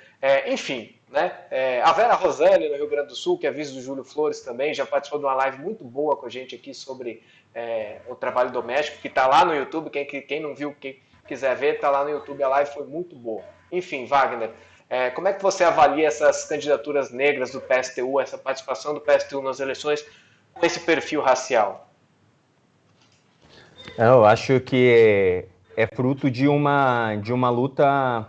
enfim, né? A Vera Roselli, no Rio Grande do Sul, que é vice do Júlio Flores também, já participou de uma live muito boa com a gente aqui sobre o trabalho doméstico, que está lá no YouTube. Quem não viu, quem quiser ver, está lá no YouTube, a live foi muito boa. Enfim, Wagner, como é que você avalia essas candidaturas negras do PSTU, essa participação do PSTU nas eleições com esse perfil racial? Eu acho que é fruto de uma luta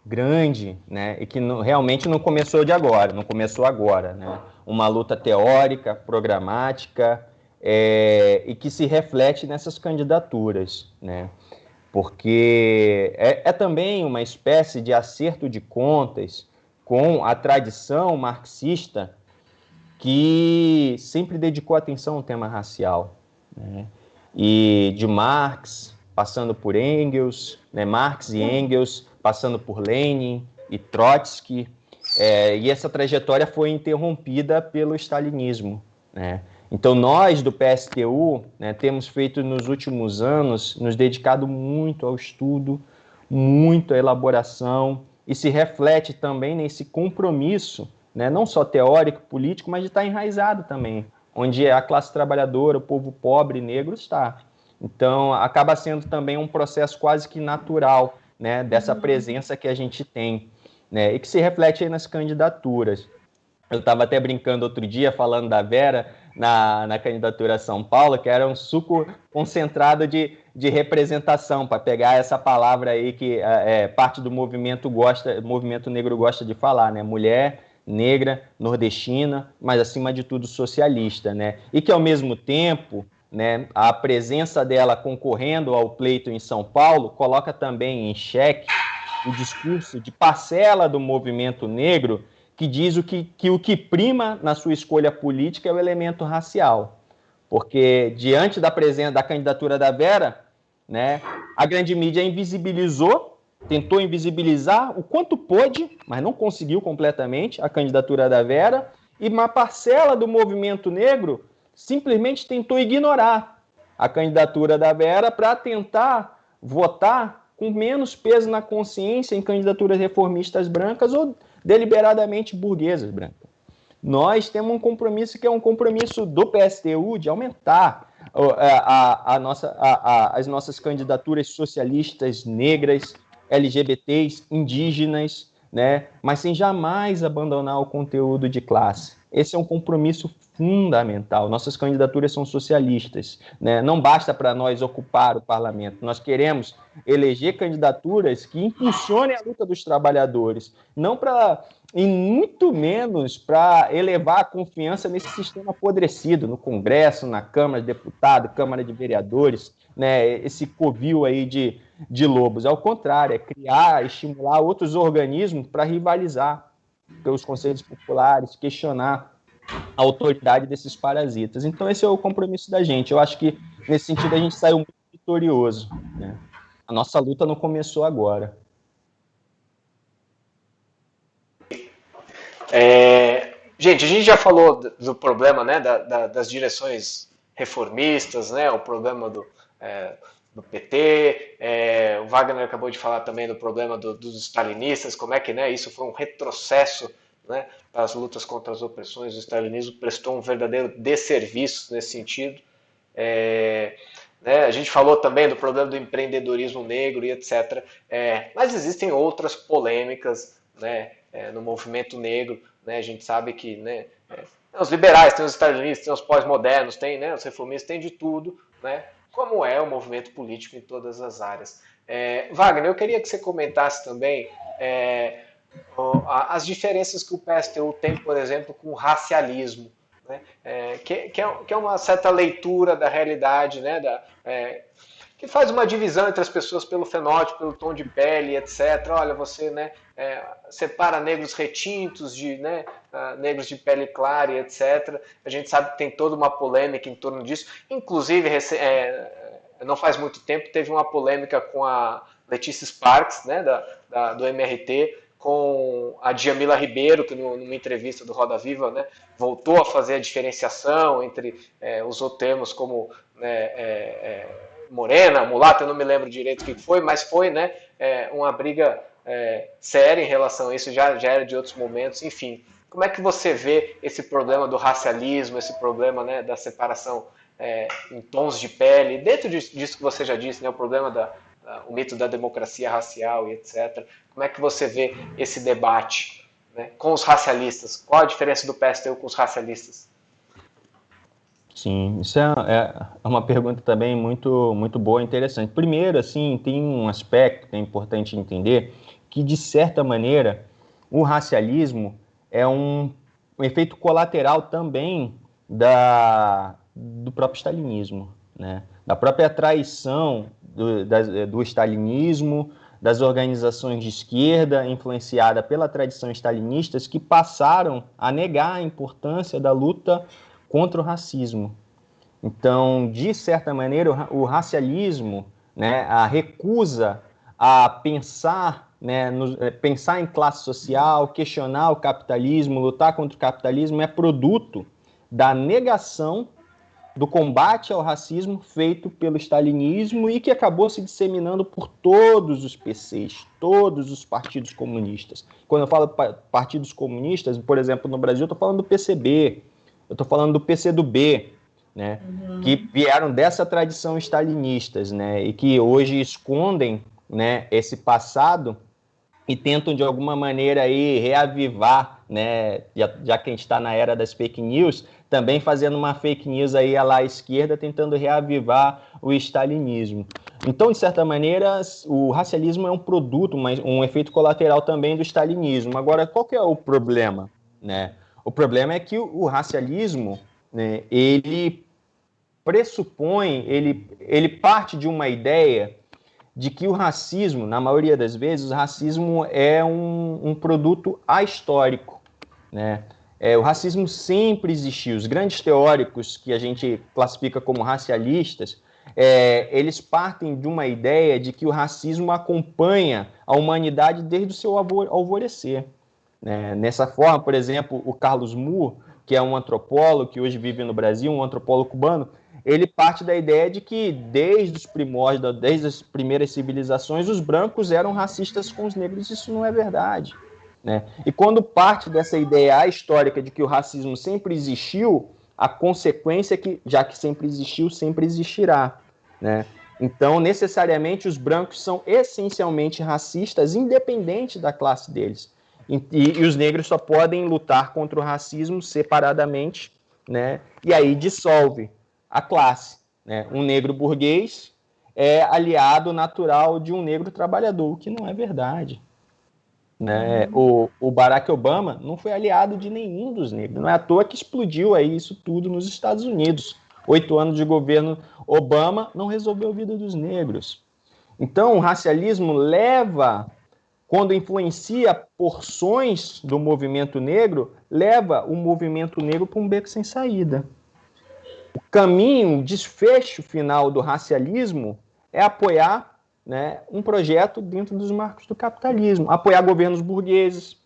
grande, né, e que realmente não começou agora, né? Uma luta teórica, programática, e que se reflete nessas candidaturas, né? Porque é também uma espécie de acerto de contas com a tradição marxista que sempre dedicou atenção ao tema racial, né? E de Marx, passando por Engels, né? Marx e Engels, passando por Lenin e Trotsky, e essa trajetória foi interrompida pelo stalinismo, né? Então, nós do PSTU, né, temos feito nos últimos anos, nos dedicado muito ao estudo, muito à elaboração, e se reflete também nesse compromisso, né, não só teórico, político, mas de estar enraizado também, onde a classe trabalhadora, o povo pobre, negro está. Então, acaba sendo também um processo quase que natural, né, dessa presença que a gente tem, né, e que se reflete aí nas candidaturas. Eu estava até brincando outro dia, falando da Vera, na candidatura a São Paulo, que era um suco concentrado de representação, para pegar essa palavra aí que parte do movimento negro gosta de falar, né? Mulher negra, nordestina, mas acima de tudo socialista, né? E que ao mesmo tempo, né, a presença dela concorrendo ao pleito em São Paulo coloca também em xeque o discurso de parcela do movimento negro que diz que o que prima na sua escolha política é o elemento racial. Porque, diante da presença da candidatura da Vera, né, a grande mídia invisibilizou, tentou invisibilizar o quanto pôde, mas não conseguiu completamente a candidatura da Vera, e uma parcela do movimento negro simplesmente tentou ignorar a candidatura da Vera para tentar votar com menos peso na consciência em candidaturas reformistas brancas ou deliberadamente burguesas brancas. nós temos um compromisso que é um compromisso do PSTU de aumentar as nossas candidaturas socialistas, negras, LGBTs, indígenas, né? Mas sem jamais abandonar o conteúdo de classe. Esse é um compromisso fundamental. Nossas candidaturas são socialistas, né? Não basta para nós ocupar o parlamento. Nós queremos eleger candidaturas que impulsionem a luta dos trabalhadores, não para, e muito menos para elevar a confiança nesse sistema apodrecido, no Congresso, na Câmara de Deputados, Câmara de Vereadores, né? Esse covil aí de lobos. Ao contrário, é criar, estimular outros organismos para rivalizar pelos conselhos populares, questionar a autoridade desses parasitas. Então, esse é o compromisso da gente. Eu acho que, nesse sentido, a gente saiu muito vitorioso, né? A nossa luta não começou agora. Gente, a gente já falou do problema, né, das direções reformistas, né, o problema do PT, o Wagner acabou de falar também do problema dos stalinistas, como é que, né, isso foi um retrocesso, né, das lutas contra as opressões. O stalinismo prestou um verdadeiro desserviço nesse sentido. Né, a gente falou também do problema do empreendedorismo negro e etc. Mas existem outras polêmicas, né, no movimento negro, né, a gente sabe que, né, os liberais, tem os stalinistas, tem os pós-modernos, tem, né, os reformistas, tem de tudo, né, como é o movimento político em todas as áreas. Wagner, eu queria que você comentasse também as diferenças que o PSTU tem, por exemplo, com o racialismo, né, que é uma certa leitura da realidade, né, que faz uma divisão entre as pessoas pelo fenótipo, pelo tom de pele, etc. Olha, você, né, separa negros retintos de, né, negros de pele clara, etc. A gente sabe que tem toda uma polêmica em torno disso. Inclusive, não faz muito tempo, teve uma polêmica com a Letícia Sparks, né, do MRT, com a Djamila Ribeiro, que numa entrevista do Roda Viva, né, voltou a fazer a diferenciação entre usou termos como, né, morena, mulata, eu não me lembro direito o que foi, mas foi, né, uma briga séria em relação a isso, já era de outros momentos, enfim. Como é que você vê esse problema do racialismo, esse problema, né, da separação em tons de pele, dentro disso que você já disse, né, o problema o mito da democracia racial e etc. Como é que você vê esse debate, né, com os racialistas? Qual a diferença do PSTU com os racialistas? Sim, isso é uma pergunta também muito, muito boa e interessante. Primeiro, assim, tem um aspecto que é importante entender, que, de certa maneira, o racialismo é um efeito colateral também do próprio stalinismo, né? Da própria traição do stalinismo, das organizações de esquerda, influenciada pela tradição stalinistas, que passaram a negar a importância da luta contra o racismo. Então, de certa maneira, o racialismo, né, a recusa a pensar, né, pensar em classe social, questionar o capitalismo, lutar contra o capitalismo, é produto da negação do combate ao racismo feito pelo stalinismo e que acabou se disseminando por todos os PCs, todos os partidos comunistas. Quando eu falo partidos comunistas, por exemplo, no Brasil, eu estou falando do PCB, eu estou falando do PCdoB, né, que vieram dessa tradição stalinistas, né, e que hoje escondem, né, esse passado e tentam, de alguma maneira, aí, reavivar, né, já que a gente está na era das fake news, também fazendo uma fake news aí lá à esquerda, tentando reavivar o stalinismo. Então, de certa maneira, o racialismo é um produto, um efeito colateral também do stalinismo. Agora, qual que é o problema, né? O problema é que o racialismo, né, ele pressupõe, ele parte de uma ideia de que o racismo, na maioria das vezes, o racismo é um produto ahistórico, né? O racismo sempre existiu. Os grandes teóricos que a gente classifica como racialistas, eles partem de uma ideia de que o racismo acompanha a humanidade desde o seu alvorecer, né? Nessa forma, por exemplo, o Carlos Moore, que é um antropólogo que hoje vive no Brasil, um antropólogo cubano, ele parte da ideia de que desde os primórdios, desde as primeiras civilizações, os brancos eram racistas com os negros. Isso não é verdade. né? E quando parte dessa ideia histórica de que o racismo sempre existiu, a consequência é que, já que sempre existiu, sempre existirá, né? Então, necessariamente, os brancos são essencialmente racistas, independente da classe deles. E os negros só podem lutar contra o racismo separadamente, né? E aí dissolve a classe, né? Um negro burguês é aliado natural de um negro trabalhador, o que não é verdade, né? O Barack Obama não foi aliado de nenhum dos negros. Não é à toa que explodiu aí isso tudo nos Estados Unidos. 8 anos de governo Obama não resolveu a vida dos negros. Então, o racialismo leva, quando influencia porções do movimento negro, leva o movimento negro para um beco sem saída. O caminho, o desfecho final do racialismo é apoiar, né, um projeto dentro dos marcos do capitalismo, apoiar governos burgueses,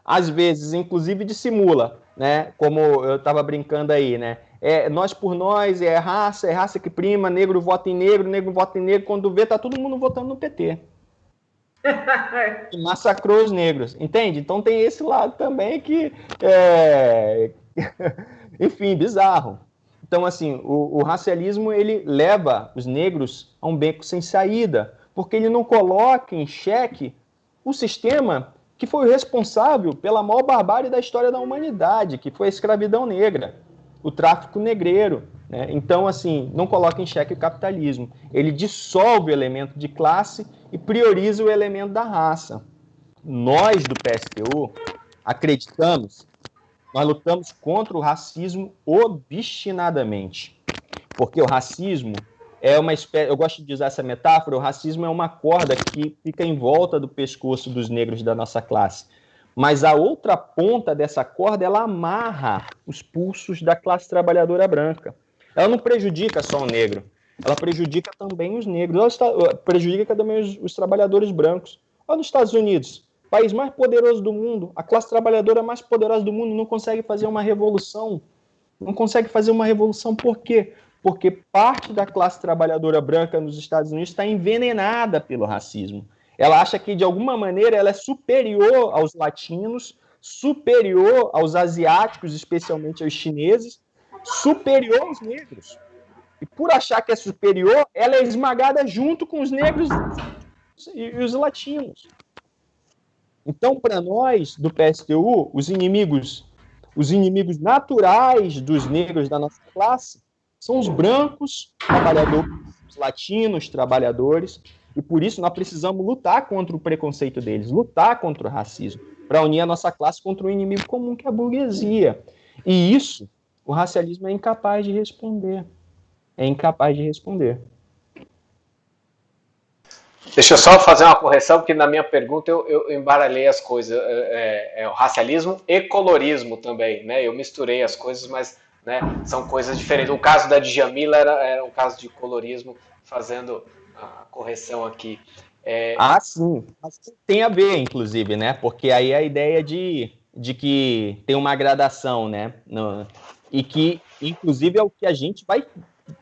às vezes, inclusive, dissimula, né, como eu estava brincando aí, né, nós por nós, é raça que prima, negro vota em negro, quando vê, tá todo mundo votando no PT. E massacrou os negros, entende? Então tem esse lado também que enfim, bizarro. Então, assim, o racialismo, ele leva os negros a um beco sem saída, porque ele não coloca em xeque o sistema que foi responsável pela maior barbárie da história da humanidade, que foi a escravidão negra, o tráfico negreiro, né? Então, assim, não coloca em xeque o capitalismo. Ele dissolve o elemento de classe e prioriza o elemento da raça. Nós, do PSTU, acreditamos, nós lutamos contra o racismo obstinadamente. Porque o racismo é uma espécie, eu gosto de usar essa metáfora, o racismo é uma corda que fica em volta do pescoço dos negros da nossa classe. Mas a outra ponta dessa corda, ela amarra os pulsos da classe trabalhadora branca. Ela não prejudica só o negro, ela prejudica também os negros, ela prejudica também os trabalhadores brancos. Olha nos Estados Unidos, país mais poderoso do mundo, a classe trabalhadora mais poderosa do mundo não consegue fazer uma revolução. Não consegue fazer uma revolução por quê? Porque parte da classe trabalhadora branca nos Estados Unidos está envenenada pelo racismo. Ela acha que, de alguma maneira, ela é superior aos latinos, superior aos asiáticos, especialmente aos chineses, superior aos negros. E por achar que é superior, ela é esmagada junto com os negros e os latinos. Então, para nós, do PSTU, os inimigos naturais dos negros da nossa classe são os brancos trabalhadores, os latinos trabalhadores, e por isso nós precisamos lutar contra o preconceito deles, lutar contra o racismo, para unir a nossa classe contra o inimigo comum, que é a burguesia. E isso, o racialismo é incapaz de responder. É incapaz de responder. Deixa eu só fazer uma correção, porque na minha pergunta eu embaralhei as coisas. O racialismo e colorismo também, né? Eu misturei as coisas, mas, né, são coisas diferentes. O caso da Djamila era um caso de colorismo, fazendo a correção aqui. Sim. Tem a ver, inclusive, né? Porque aí a ideia de que tem uma gradação, né? E que, inclusive, é o que a gente vai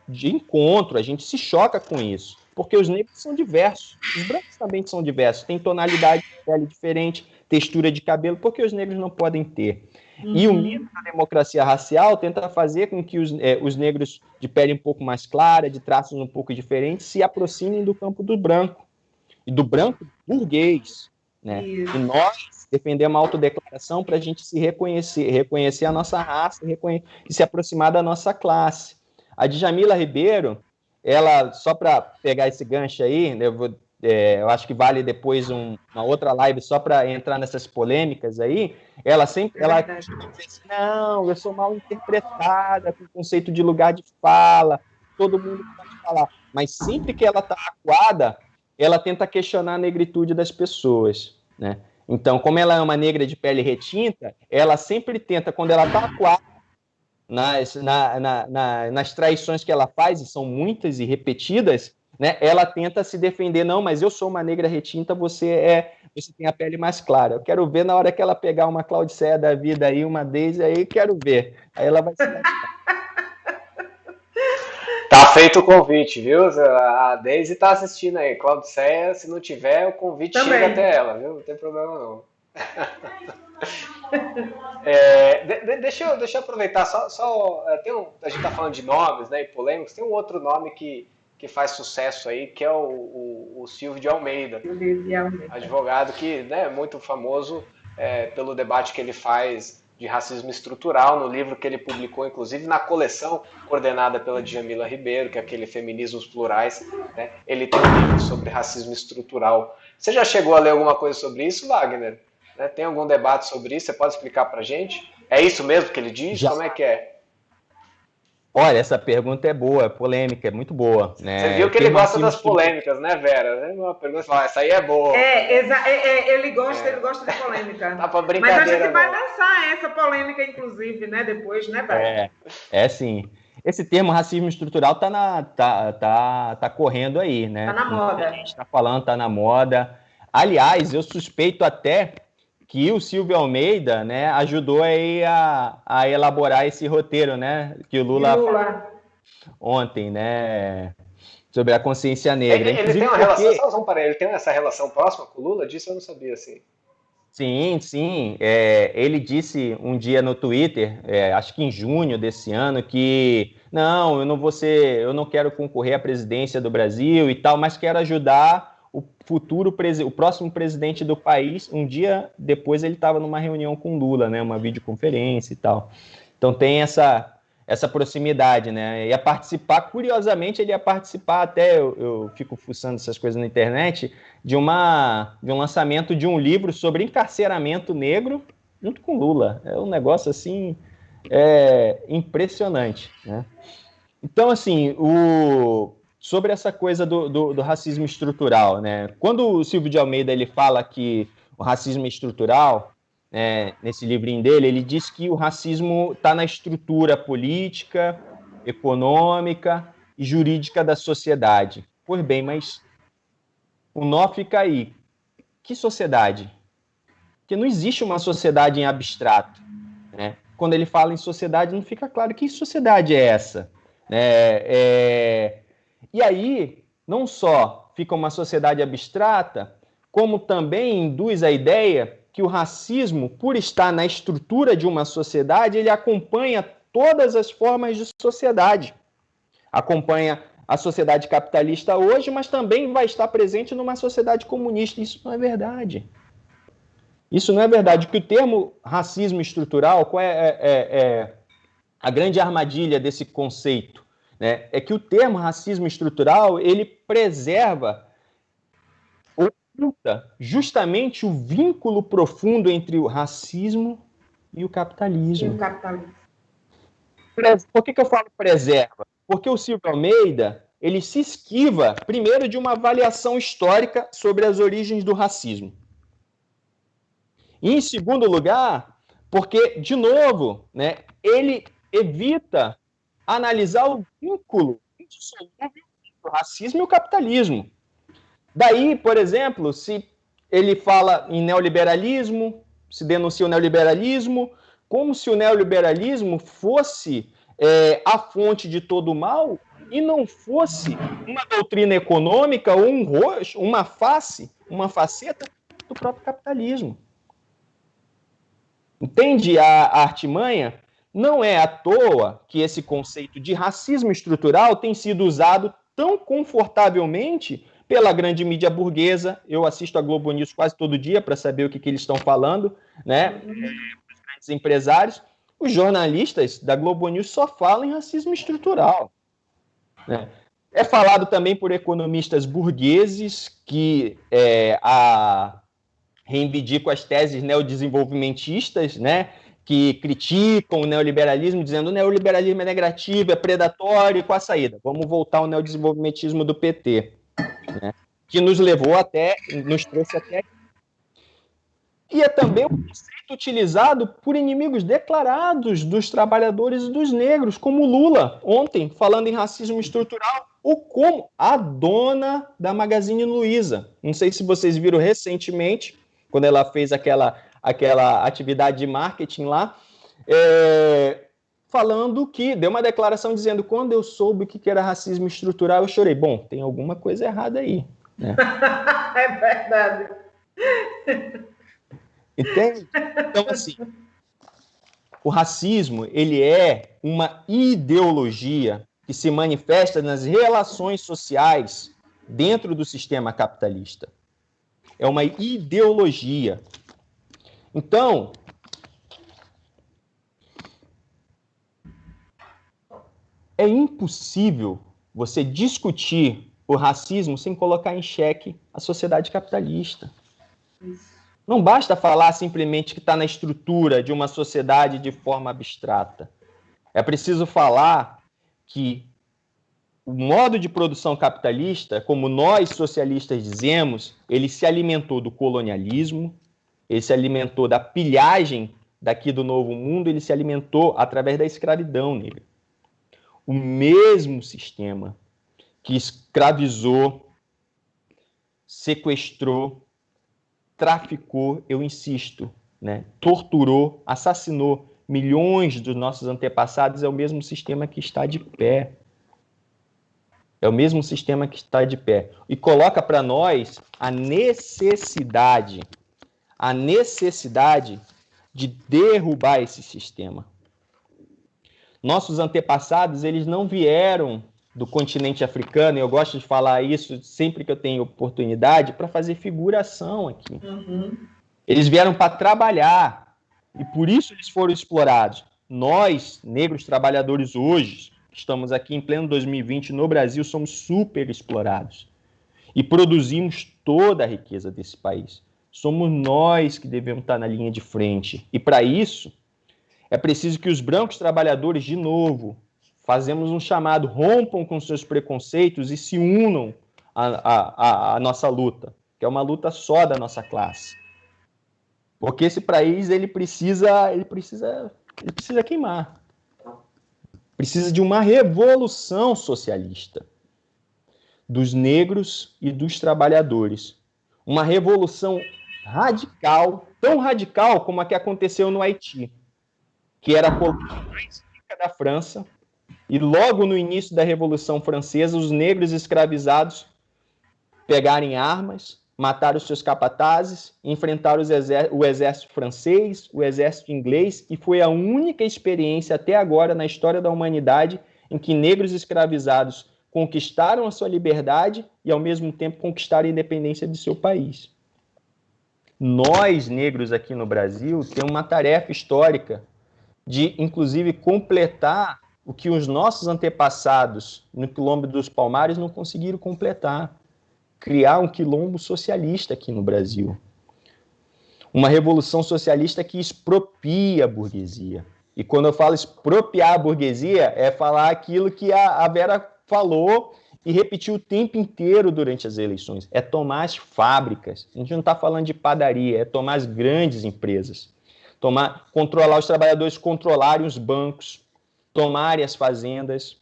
de encontro, a gente se choca com isso. Porque os negros são diversos, os brancos também são diversos, tem tonalidade de pele diferente, textura de cabelo, porque os negros não podem ter. E o mito da democracia racial tenta fazer com que os negros de pele um pouco mais clara, de traços um pouco diferentes, se aproximem do campo do branco, e do branco burguês, né? E nós defendemos a autodeclaração para a gente se reconhecer a nossa raça e se aproximar da nossa classe. A Djamila Ribeiro, ela, só para pegar esse gancho aí, né, eu acho que vale depois uma outra live só para entrar nessas polêmicas aí, ela diz assim, não, eu sou mal interpretada com o conceito de lugar de fala, todo mundo pode falar, mas sempre que ela está acuada, ela tenta questionar a negritude das pessoas, né? Então, como ela é uma negra de pele retinta, ela sempre tenta, quando ela está acuada, nas traições que ela faz, e são muitas e repetidas, né, ela tenta se defender, não, mas eu sou uma negra retinta, você tem a pele mais clara. Eu quero ver na hora que ela pegar uma Claudicéia da vida aí, uma Daisy aí, quero ver. Aí ela vai se lascar. Tá feito o convite, viu? A Daisy tá assistindo aí. Claudicéia, se não tiver, o convite Também chega até ela, viu? Não tem problema não. Deixa eu aproveitar, a gente está falando de nomes, né, e polêmicos, tem um outro nome que faz sucesso aí, que é o Silvio de Almeida, advogado que, né, é muito famoso pelo debate que ele faz de racismo estrutural, no livro que ele publicou, inclusive na coleção coordenada pela Djamila Ribeiro, que é aquele Feminismos Plurais, né, ele tem um livro sobre racismo estrutural. Você já chegou a ler alguma coisa sobre isso, Wagner? Né, tem algum debate sobre isso? Você pode explicar para a gente? É isso mesmo que ele diz? Já. Como é que é? Olha, essa pergunta é boa, é polêmica, é muito boa, Você né? viu O que ele termo gosta racismo das polêmicas, né, Vera? Uma pergunta e fala, essa aí é boa. Ele gosta de polêmica. Tá pra Mas a brincadeira, gente vai não. lançar essa polêmica, inclusive, né, depois, né, Vé? É sim. Esse termo racismo estrutural tá correndo aí, né? Tá na moda. A gente está falando, tá na moda. Aliás, eu suspeito até que o Silvio Almeida, né, ajudou aí a elaborar esse roteiro, né, que o Lula falou ontem, né, sobre a consciência negra. Ele tem uma relação, só um parênteses, ele tem essa relação próxima com o Lula? Disso eu não sabia, assim. Sim. Ele disse um dia no Twitter, acho que em junho desse ano, que não, eu não quero concorrer à presidência do Brasil e tal, mas quero ajudar o próximo presidente do país. Um dia depois ele estava numa reunião com Lula, né, uma videoconferência e tal. Então tem essa proximidade, né? Ia participar, curiosamente, ele ia participar, até eu fico fuçando essas coisas na internet, de um lançamento de um livro sobre encarceramento negro junto com Lula. É um negócio, assim, impressionante, né? Então, assim, sobre essa coisa do racismo estrutural, né? Quando o Silvio de Almeida ele fala que o racismo é estrutural, nesse livrinho dele, ele diz que o racismo está na estrutura política, econômica e jurídica da sociedade. Pois bem, mas o nó fica aí. Que sociedade? Porque não existe uma sociedade em abstrato, né? Quando ele fala em sociedade, não fica claro que sociedade é essa. E aí, não só fica uma sociedade abstrata, como também induz a ideia que o racismo, por estar na estrutura de uma sociedade, ele acompanha todas as formas de sociedade. Acompanha a sociedade capitalista hoje, mas também vai estar presente numa sociedade comunista. Isso não é verdade. Isso não é verdade. Que o termo racismo estrutural, qual é a grande armadilha desse conceito? Né? É que o termo racismo estrutural, ele preserva justamente o vínculo profundo entre o racismo e o capitalismo. Por que eu falo preserva? Porque o Silvio Almeida, ele se esquiva, primeiro, de uma avaliação histórica sobre as origens do racismo. E, em segundo lugar, porque, de novo, né, ele evita analisar o vínculo indissolúvel entre o racismo e o capitalismo. Daí, por exemplo, se ele fala em neoliberalismo, se denuncia o neoliberalismo, como se o neoliberalismo fosse a fonte de todo o mal e não fosse uma doutrina econômica ou uma faceta do próprio capitalismo. Entende a artimanha? Não é à toa que esse conceito de racismo estrutural tem sido usado tão confortavelmente pela grande mídia burguesa. Eu assisto a Globo News quase todo dia para saber o que eles estão falando, né? Os grandes empresários. Os jornalistas da Globo News só falam em racismo estrutural, né? É falado também por economistas burgueses que reivindicam as teses neodesenvolvimentistas, né? Que criticam o neoliberalismo, dizendo que o neoliberalismo é negativo, é predatório, e com a saída. Vamos voltar ao neodesenvolvimentismo do PT. Né, que nos trouxe até aqui. E é também um conceito utilizado por inimigos declarados dos trabalhadores e dos negros, como Lula, ontem, falando em racismo estrutural, ou como a dona da Magazine Luiza. Não sei se vocês viram recentemente, quando ela fez aquela atividade de marketing lá, falando que, deu uma declaração dizendo, quando eu soube o que era racismo estrutural, eu chorei. Bom, tem alguma coisa errada aí. Né? É verdade. Entende? Então, assim, o racismo, ele é uma ideologia que se manifesta nas relações sociais dentro do sistema capitalista. É uma ideologia. Então, é impossível você discutir o racismo sem colocar em xeque a sociedade capitalista. Não basta falar simplesmente que está na estrutura de uma sociedade de forma abstrata. É preciso falar que o modo de produção capitalista, como nós socialistas dizemos, ele se alimentou do colonialismo, ele se alimentou da pilhagem daqui do Novo Mundo, ele se alimentou através da escravidão negra. O mesmo sistema que escravizou, sequestrou, traficou, eu insisto, né, torturou, assassinou milhões dos nossos antepassados, é o mesmo sistema que está de pé. É o mesmo sistema que está de pé. E coloca para nós a necessidade de derrubar esse sistema. Nossos antepassados, eles não vieram do continente africano, e eu gosto de falar isso sempre que eu tenho oportunidade, para fazer figuração aqui. Eles vieram para trabalhar, e por isso eles foram explorados. Nós, negros trabalhadores hoje, estamos aqui em pleno 2020 no Brasil, somos super explorados. E produzimos toda a riqueza desse país. Somos nós que devemos estar na linha de frente. E para isso, é preciso que os brancos trabalhadores, de novo, fazemos um chamado, rompam com seus preconceitos e se unam à nossa luta, que é uma luta só da nossa classe. Porque esse país, ele precisa queimar. Precisa de uma revolução socialista dos negros e dos trabalhadores. Uma revolução radical, tão radical como a que aconteceu no Haiti, que era a colônia mais rica da França, e logo no início da Revolução Francesa, os negros escravizados pegaram armas, mataram os seus capatazes, enfrentaram o exército francês, o exército inglês, e foi a única experiência até agora na história da humanidade em que negros escravizados conquistaram a sua liberdade e, ao mesmo tempo, conquistaram a independência de seu país. Nós, negros aqui no Brasil, temos uma tarefa histórica de, inclusive, completar o que os nossos antepassados no Quilombo dos Palmares não conseguiram completar. Criar um quilombo socialista aqui no Brasil. Uma revolução socialista que expropria a burguesia. E quando eu falo expropriar a burguesia, é falar aquilo que a Vera falou e repetiu o tempo inteiro durante as eleições. É tomar as fábricas. A gente não está falando de padaria, é tomar as grandes empresas. Controlar os trabalhadores, controlarem os bancos, tomarem as fazendas,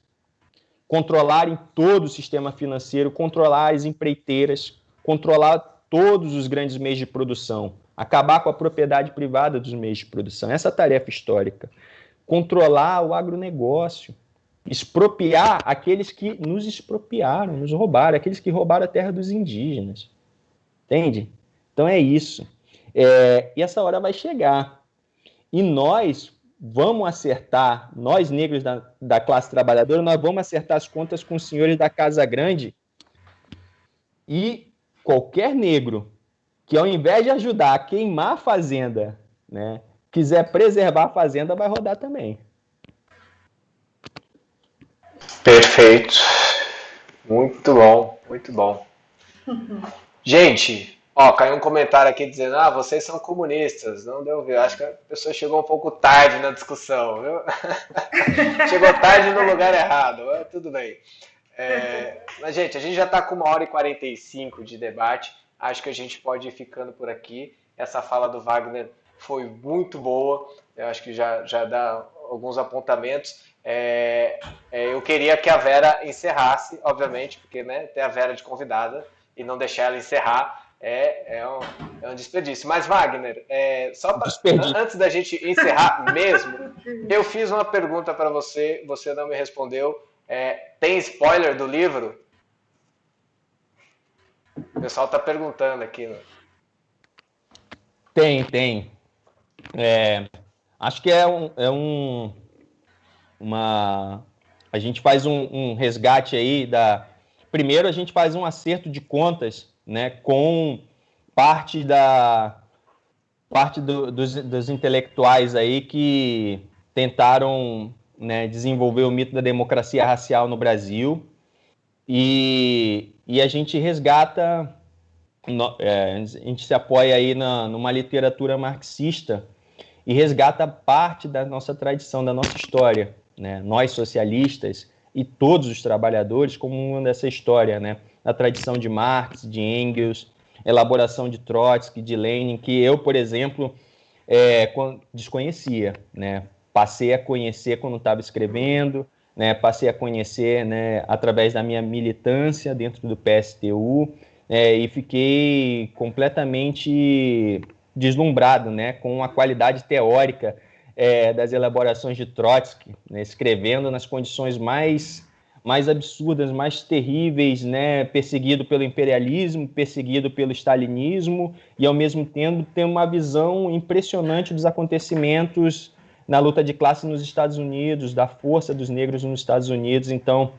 controlarem todo o sistema financeiro, controlar as empreiteiras, controlar todos os grandes meios de produção, acabar com a propriedade privada dos meios de produção. Essa é a tarefa histórica. Controlar o agronegócio, expropriar aqueles que nos expropriaram, nos roubaram, aqueles que roubaram a terra dos indígenas. Entende? Então é isso. E essa hora vai chegar. E nós vamos acertar, nós negros da classe trabalhadora, nós vamos acertar as contas com os senhores da Casa Grande, e qualquer negro que, ao invés de ajudar a queimar a fazenda, né, quiser preservar a fazenda, vai rodar também. Perfeito. Muito bom, muito bom. Gente, caiu um comentário aqui dizendo: vocês são comunistas. Não deu ver. Acho que a pessoa chegou um pouco tarde na discussão, viu? Chegou tarde no lugar errado, mas tudo bem. Mas, gente, a gente já está com 1h45 de debate. Acho que a gente pode ir ficando por aqui. Essa fala do Wagner foi muito boa. Eu acho que já dá alguns apontamentos. Eu queria que a Vera encerrasse, obviamente, porque, né, tem a Vera de convidada, e não deixar ela encerrar é um desperdício. Mas, Wagner, antes da gente encerrar mesmo, eu fiz uma pergunta para você, você não me respondeu. Tem spoiler do livro? O pessoal está perguntando aqui. Né? Tem. Acho que a gente faz um resgate aí Primeiro, a gente faz um acerto de contas, né, com parte dos intelectuais aí que tentaram, né, desenvolver o mito da democracia racial no Brasil, e a gente resgata, a gente se apoia aí numa literatura marxista e resgata parte da nossa tradição, da nossa história, né? Nós socialistas e todos os trabalhadores como uma dessa história, né? A tradição de Marx, de Engels, elaboração de Trotsky, de Lenin, que eu, por exemplo, desconhecia, né? Passei a conhecer quando estava escrevendo, né? Passei a conhecer, né, através da minha militância dentro do PSTU, e fiquei completamente deslumbrado, né, com a qualidade teórica das elaborações de Trotsky, né, escrevendo nas condições mais absurdas, mais terríveis, né, perseguido pelo imperialismo, perseguido pelo stalinismo, e ao mesmo tempo tem uma visão impressionante dos acontecimentos na luta de classe nos Estados Unidos, da força dos negros nos Estados Unidos. Então,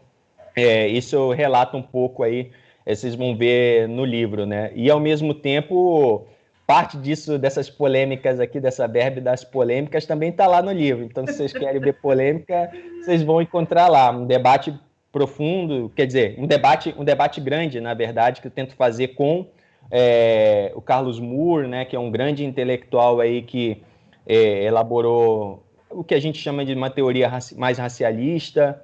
isso relata um pouco aí, vocês vão ver no livro, né? E ao mesmo tempo, parte dessas polêmicas aqui, dessa verbe das polêmicas, também está lá no livro. Então, se vocês querem ver polêmica, vocês vão encontrar lá um debate profundo, quer dizer, um debate grande, na verdade, que eu tento fazer com o Carlos Moore, né, que é um grande intelectual aí que elaborou o que a gente chama de uma teoria mais racialista.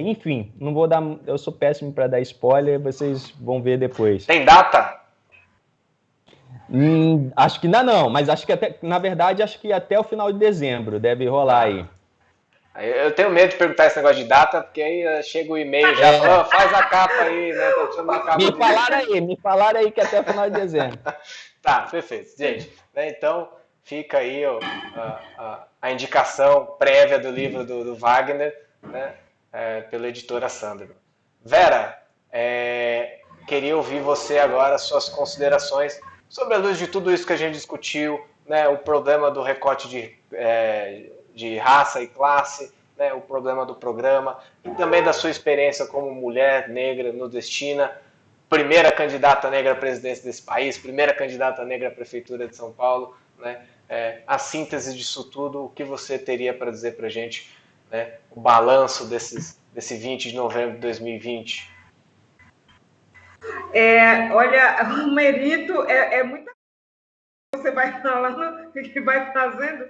Enfim, não vou dar. Eu sou péssimo para dar spoiler, vocês vão ver depois. Tem data? Acho que ainda não, mas acho que na verdade, acho que até o final de dezembro deve rolar aí. Eu tenho medo de perguntar esse negócio de data, porque aí chega o e-mail já, faz a capa aí, né? Tá tirando a capa me falaram aí que até o final de dezembro. Tá, perfeito. Gente, né, então fica aí a indicação prévia do livro do Wagner, né, pela editora Sandro. Vera, queria ouvir você agora, suas considerações sobre a luz de tudo isso que a gente discutiu, né, o problema do recorte de raça e classe, né, o problema do programa, e também da sua experiência como mulher negra nordestina, primeira candidata negra à presidência desse país, primeira candidata negra à prefeitura de São Paulo, né, a síntese disso tudo, o que você teria para dizer para a gente, né, o balanço desse 20 de novembro de 2020? Olha, o mérito é muita coisa que você vai falando e que vai fazendo.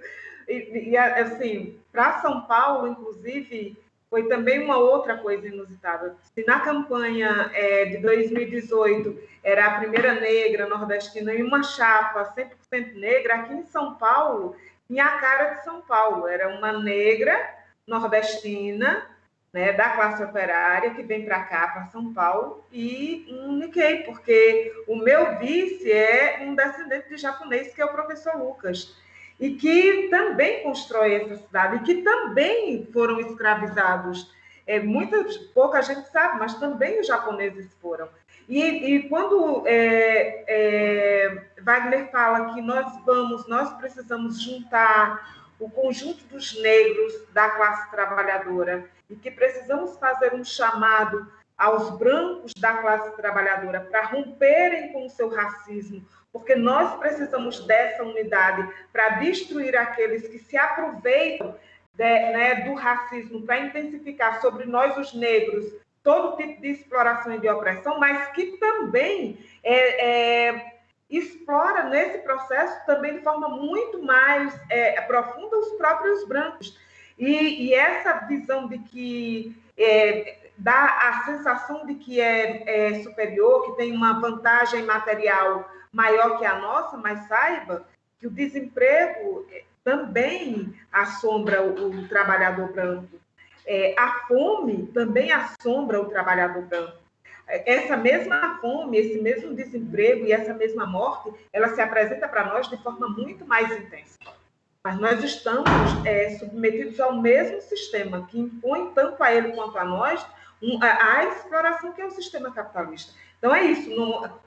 E assim, para São Paulo, inclusive, foi também uma outra coisa inusitada. Se na campanha de 2018 era a primeira negra nordestina em uma chapa 100% negra, aqui em São Paulo tinha a cara de São Paulo. Era uma negra nordestina, né, da classe operária, que vem para cá, para São Paulo, e um Nikkei, porque o meu vice é um descendente de japonês, que é o professor Lucas, e que também constrói essa cidade, e que também foram escravizados. Pouca gente sabe, mas também os japoneses foram. E quando Wagner fala que nós precisamos juntar o conjunto dos negros da classe trabalhadora e que precisamos fazer um chamado aos brancos da classe trabalhadora para romperem com o seu racismo, porque nós precisamos dessa unidade para destruir aqueles que se aproveitam do racismo para intensificar sobre nós, os negros, todo tipo de exploração e de opressão, mas que também explora nesse processo também de forma muito mais profunda os próprios brancos. E essa visão de que dá a sensação de que é superior, que tem uma vantagem material maior que a nossa, mas saiba que o desemprego também assombra o trabalhador branco. A fome também assombra o trabalhador branco. Essa mesma fome, esse mesmo desemprego e essa mesma morte, ela se apresenta para nós de forma muito mais intensa. Mas nós estamos submetidos ao mesmo sistema que impõe tanto a ele quanto a nós a exploração, que é o sistema capitalista. Então é isso,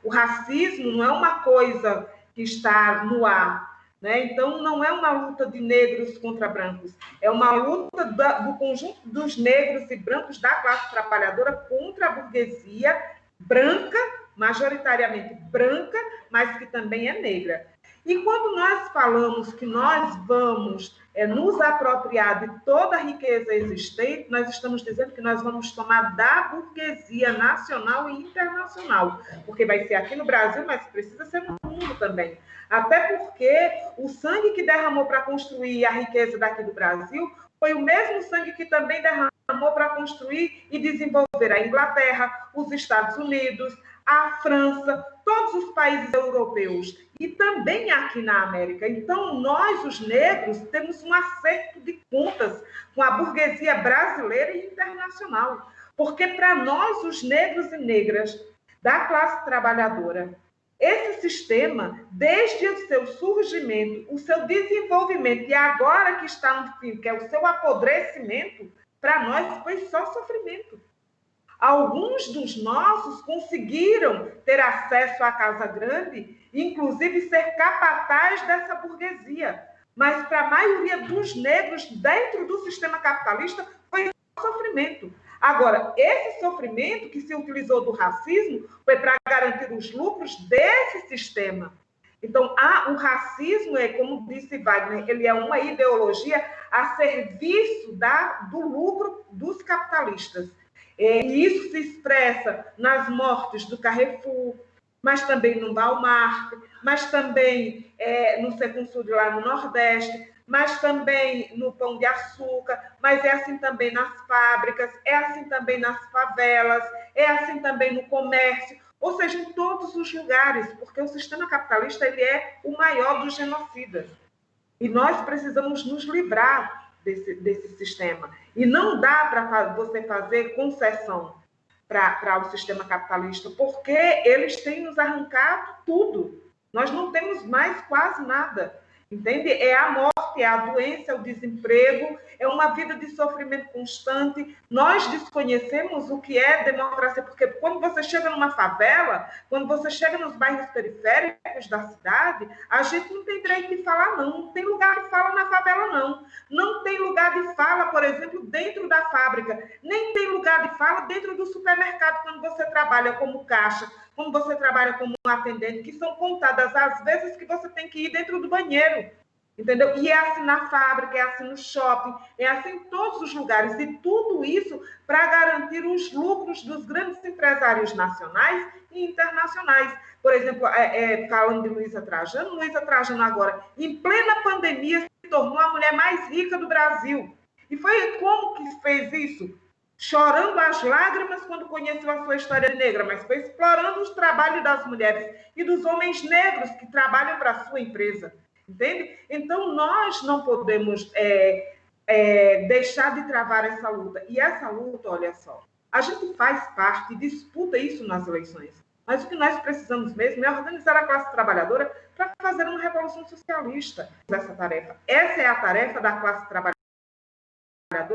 o racismo não é uma coisa que está no ar. Né? Então, não é uma luta de negros contra brancos, é uma luta do conjunto dos negros e brancos da classe trabalhadora contra a burguesia branca, majoritariamente branca, mas que também é negra. E quando nós falamos que nós vamos nos apropriar de toda a riqueza existente, nós estamos dizendo que nós vamos tomar da burguesia nacional e internacional, porque vai ser aqui no Brasil, mas precisa ser no mundo também. Até porque o sangue que derramou para construir a riqueza daqui do Brasil foi o mesmo sangue que também derramou para construir e desenvolver a Inglaterra, os Estados Unidos, a França, todos os países europeus e também aqui na América. Então, nós, os negros, temos um acerto de contas com a burguesia brasileira e internacional, porque para nós, os negros e negras da classe trabalhadora, esse sistema, desde o seu surgimento, o seu desenvolvimento e agora que está no fim, que é o seu apodrecimento, para nós foi só sofrimento. Alguns dos nossos conseguiram ter acesso à Casa Grande, inclusive ser capataz dessa burguesia. Mas para a maioria dos negros dentro do sistema capitalista foi sofrimento. Agora, esse sofrimento que se utilizou do racismo foi para garantir os lucros desse sistema. Então, o racismo, como disse Wagner, ele é uma ideologia a serviço do lucro dos capitalistas. E isso se expressa nas mortes do Carrefour, mas também no Walmart, mas também no Secunsul lá no Nordeste, mas também no Pão de Açúcar, mas é assim também nas fábricas, é assim também nas favelas, é assim também no comércio, ou seja, em todos os lugares, porque o sistema capitalista ele é o maior dos genocidas. E nós precisamos nos livrar desse sistema. E não dá para você fazer concessão para o sistema capitalista, porque eles têm nos arrancado tudo. Nós não temos mais quase nada. Entende? É a morte, é a doença, é o desemprego, é uma vida de sofrimento constante. Nós desconhecemos o que é democracia, porque quando você chega numa favela, quando você chega nos bairros periféricos da cidade, a gente não tem direito de falar, não. Não tem lugar de fala na favela, não. Não tem lugar de fala, por exemplo, dentro da fábrica. Nem tem lugar de fala dentro do supermercado, quando você trabalha como caixa, como você trabalha como atendente, que são contadas as vezes que você tem que ir dentro do banheiro, entendeu? E é assim na fábrica, é assim no shopping, é assim em todos os lugares. E tudo isso para garantir os lucros dos grandes empresários nacionais e internacionais. Por exemplo, falando de Luísa Trajano agora, em plena pandemia, se tornou a mulher mais rica do Brasil. E foi como que fez isso? Chorando as lágrimas quando conheceu a sua história negra, mas foi explorando os trabalhos das mulheres e dos homens negros que trabalham para a sua empresa, entende? Então, nós não podemos deixar de travar essa luta. E essa luta, olha só, a gente faz parte, disputa isso nas eleições, mas o que nós precisamos mesmo é organizar a classe trabalhadora para fazer uma revolução socialista. Essa é a tarefa da classe trabalhadora.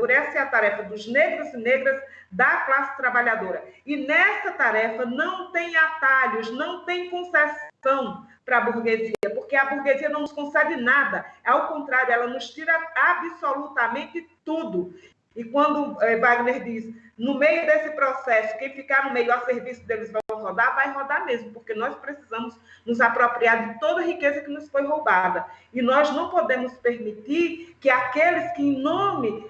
Essa é a tarefa dos negros e negras da classe trabalhadora. E nessa tarefa não tem atalhos, não tem concessão para a burguesia, porque a burguesia não nos concede nada. Ao contrário, ela nos tira absolutamente tudo. E quando Wagner diz, no meio desse processo, quem ficar no meio a serviço deles vão rodar, vai rodar mesmo, porque nós precisamos nos apropriar de toda a riqueza que nos foi roubada. E nós não podemos permitir que aqueles que em nome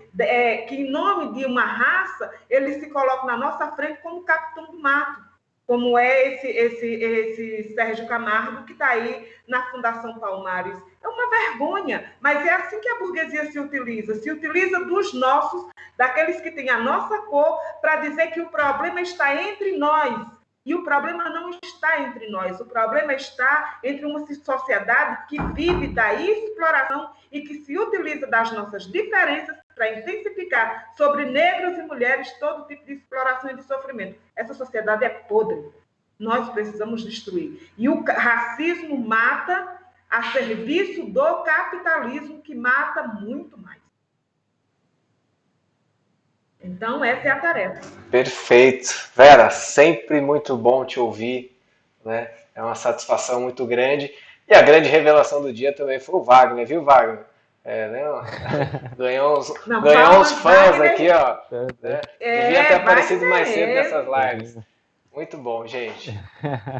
de uma raça, eles se colocam na nossa frente como capitão do mato, como é esse Sérgio Camargo, que está aí na Fundação Palmares. É uma vergonha, mas é assim que a burguesia se utiliza dos nossos, daqueles que têm a nossa cor, para dizer que o problema está entre nós. E o problema não está entre nós, o problema está entre uma sociedade que vive da exploração e que se utiliza das nossas diferenças para intensificar sobre negros e mulheres todo tipo de exploração e de sofrimento. Essa sociedade é podre. Nós precisamos destruir. E o racismo mata a serviço do capitalismo, que mata muito mais. Então, essa é a tarefa. Perfeito. Vera, sempre muito bom te ouvir, né? É uma satisfação muito grande. E a grande revelação do dia também foi o Wagner, viu, Wagner? Né? Ganhou uns fãs Wagner, aqui, ó. Né? Devia ter aparecido mais cedo nessas lives. Muito bom, gente.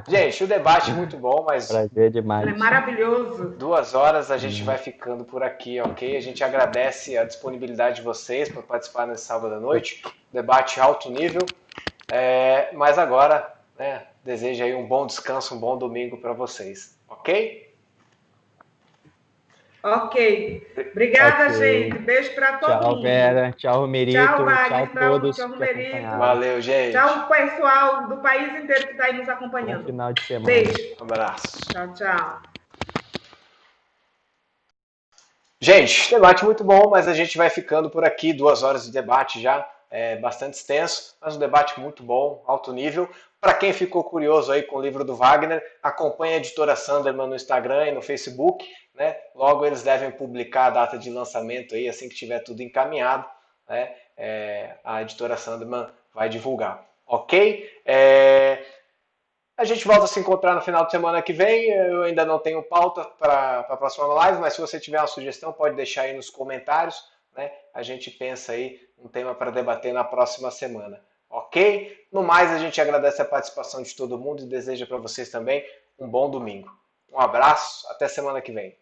Gente, o debate muito bom, mas... Prazer demais. É maravilhoso. 2 horas a gente vai ficando por aqui, ok? A gente agradece a disponibilidade de vocês para participar nesse sábado à noite. Debate alto nível. Mas agora, né, desejo aí um bom descanso, um bom domingo para vocês, ok? Ok. Obrigada, gente. Beijo para todo mundo. Tchau, Vera. Tchau, Romerito. Tchau, Wagner. Tchau, todos. Tchau, Romerito. Valeu, gente. Tchau, pessoal do país inteiro que está aí nos acompanhando. Bom final de semana. Beijo. Um abraço. Tchau, tchau. Gente, debate muito bom, mas a gente vai ficando por aqui. 2 horas de debate já. Bastante extenso, mas um debate muito bom, alto nível. Para quem ficou curioso aí com o livro do Wagner, acompanhe a editora Sanderman no Instagram e no Facebook, né? Logo eles devem publicar a data de lançamento aí, assim que tiver tudo encaminhado, né? A editora Sanderman vai divulgar, ok? A gente volta a se encontrar no final de semana que vem. Eu ainda não tenho pauta para a próxima live, mas se você tiver uma sugestão, pode deixar aí nos comentários, né? A gente pensa aí um tema para debater na próxima semana, ok? No mais, a gente agradece a participação de todo mundo e deseja para vocês também um bom domingo. Um abraço, até semana que vem.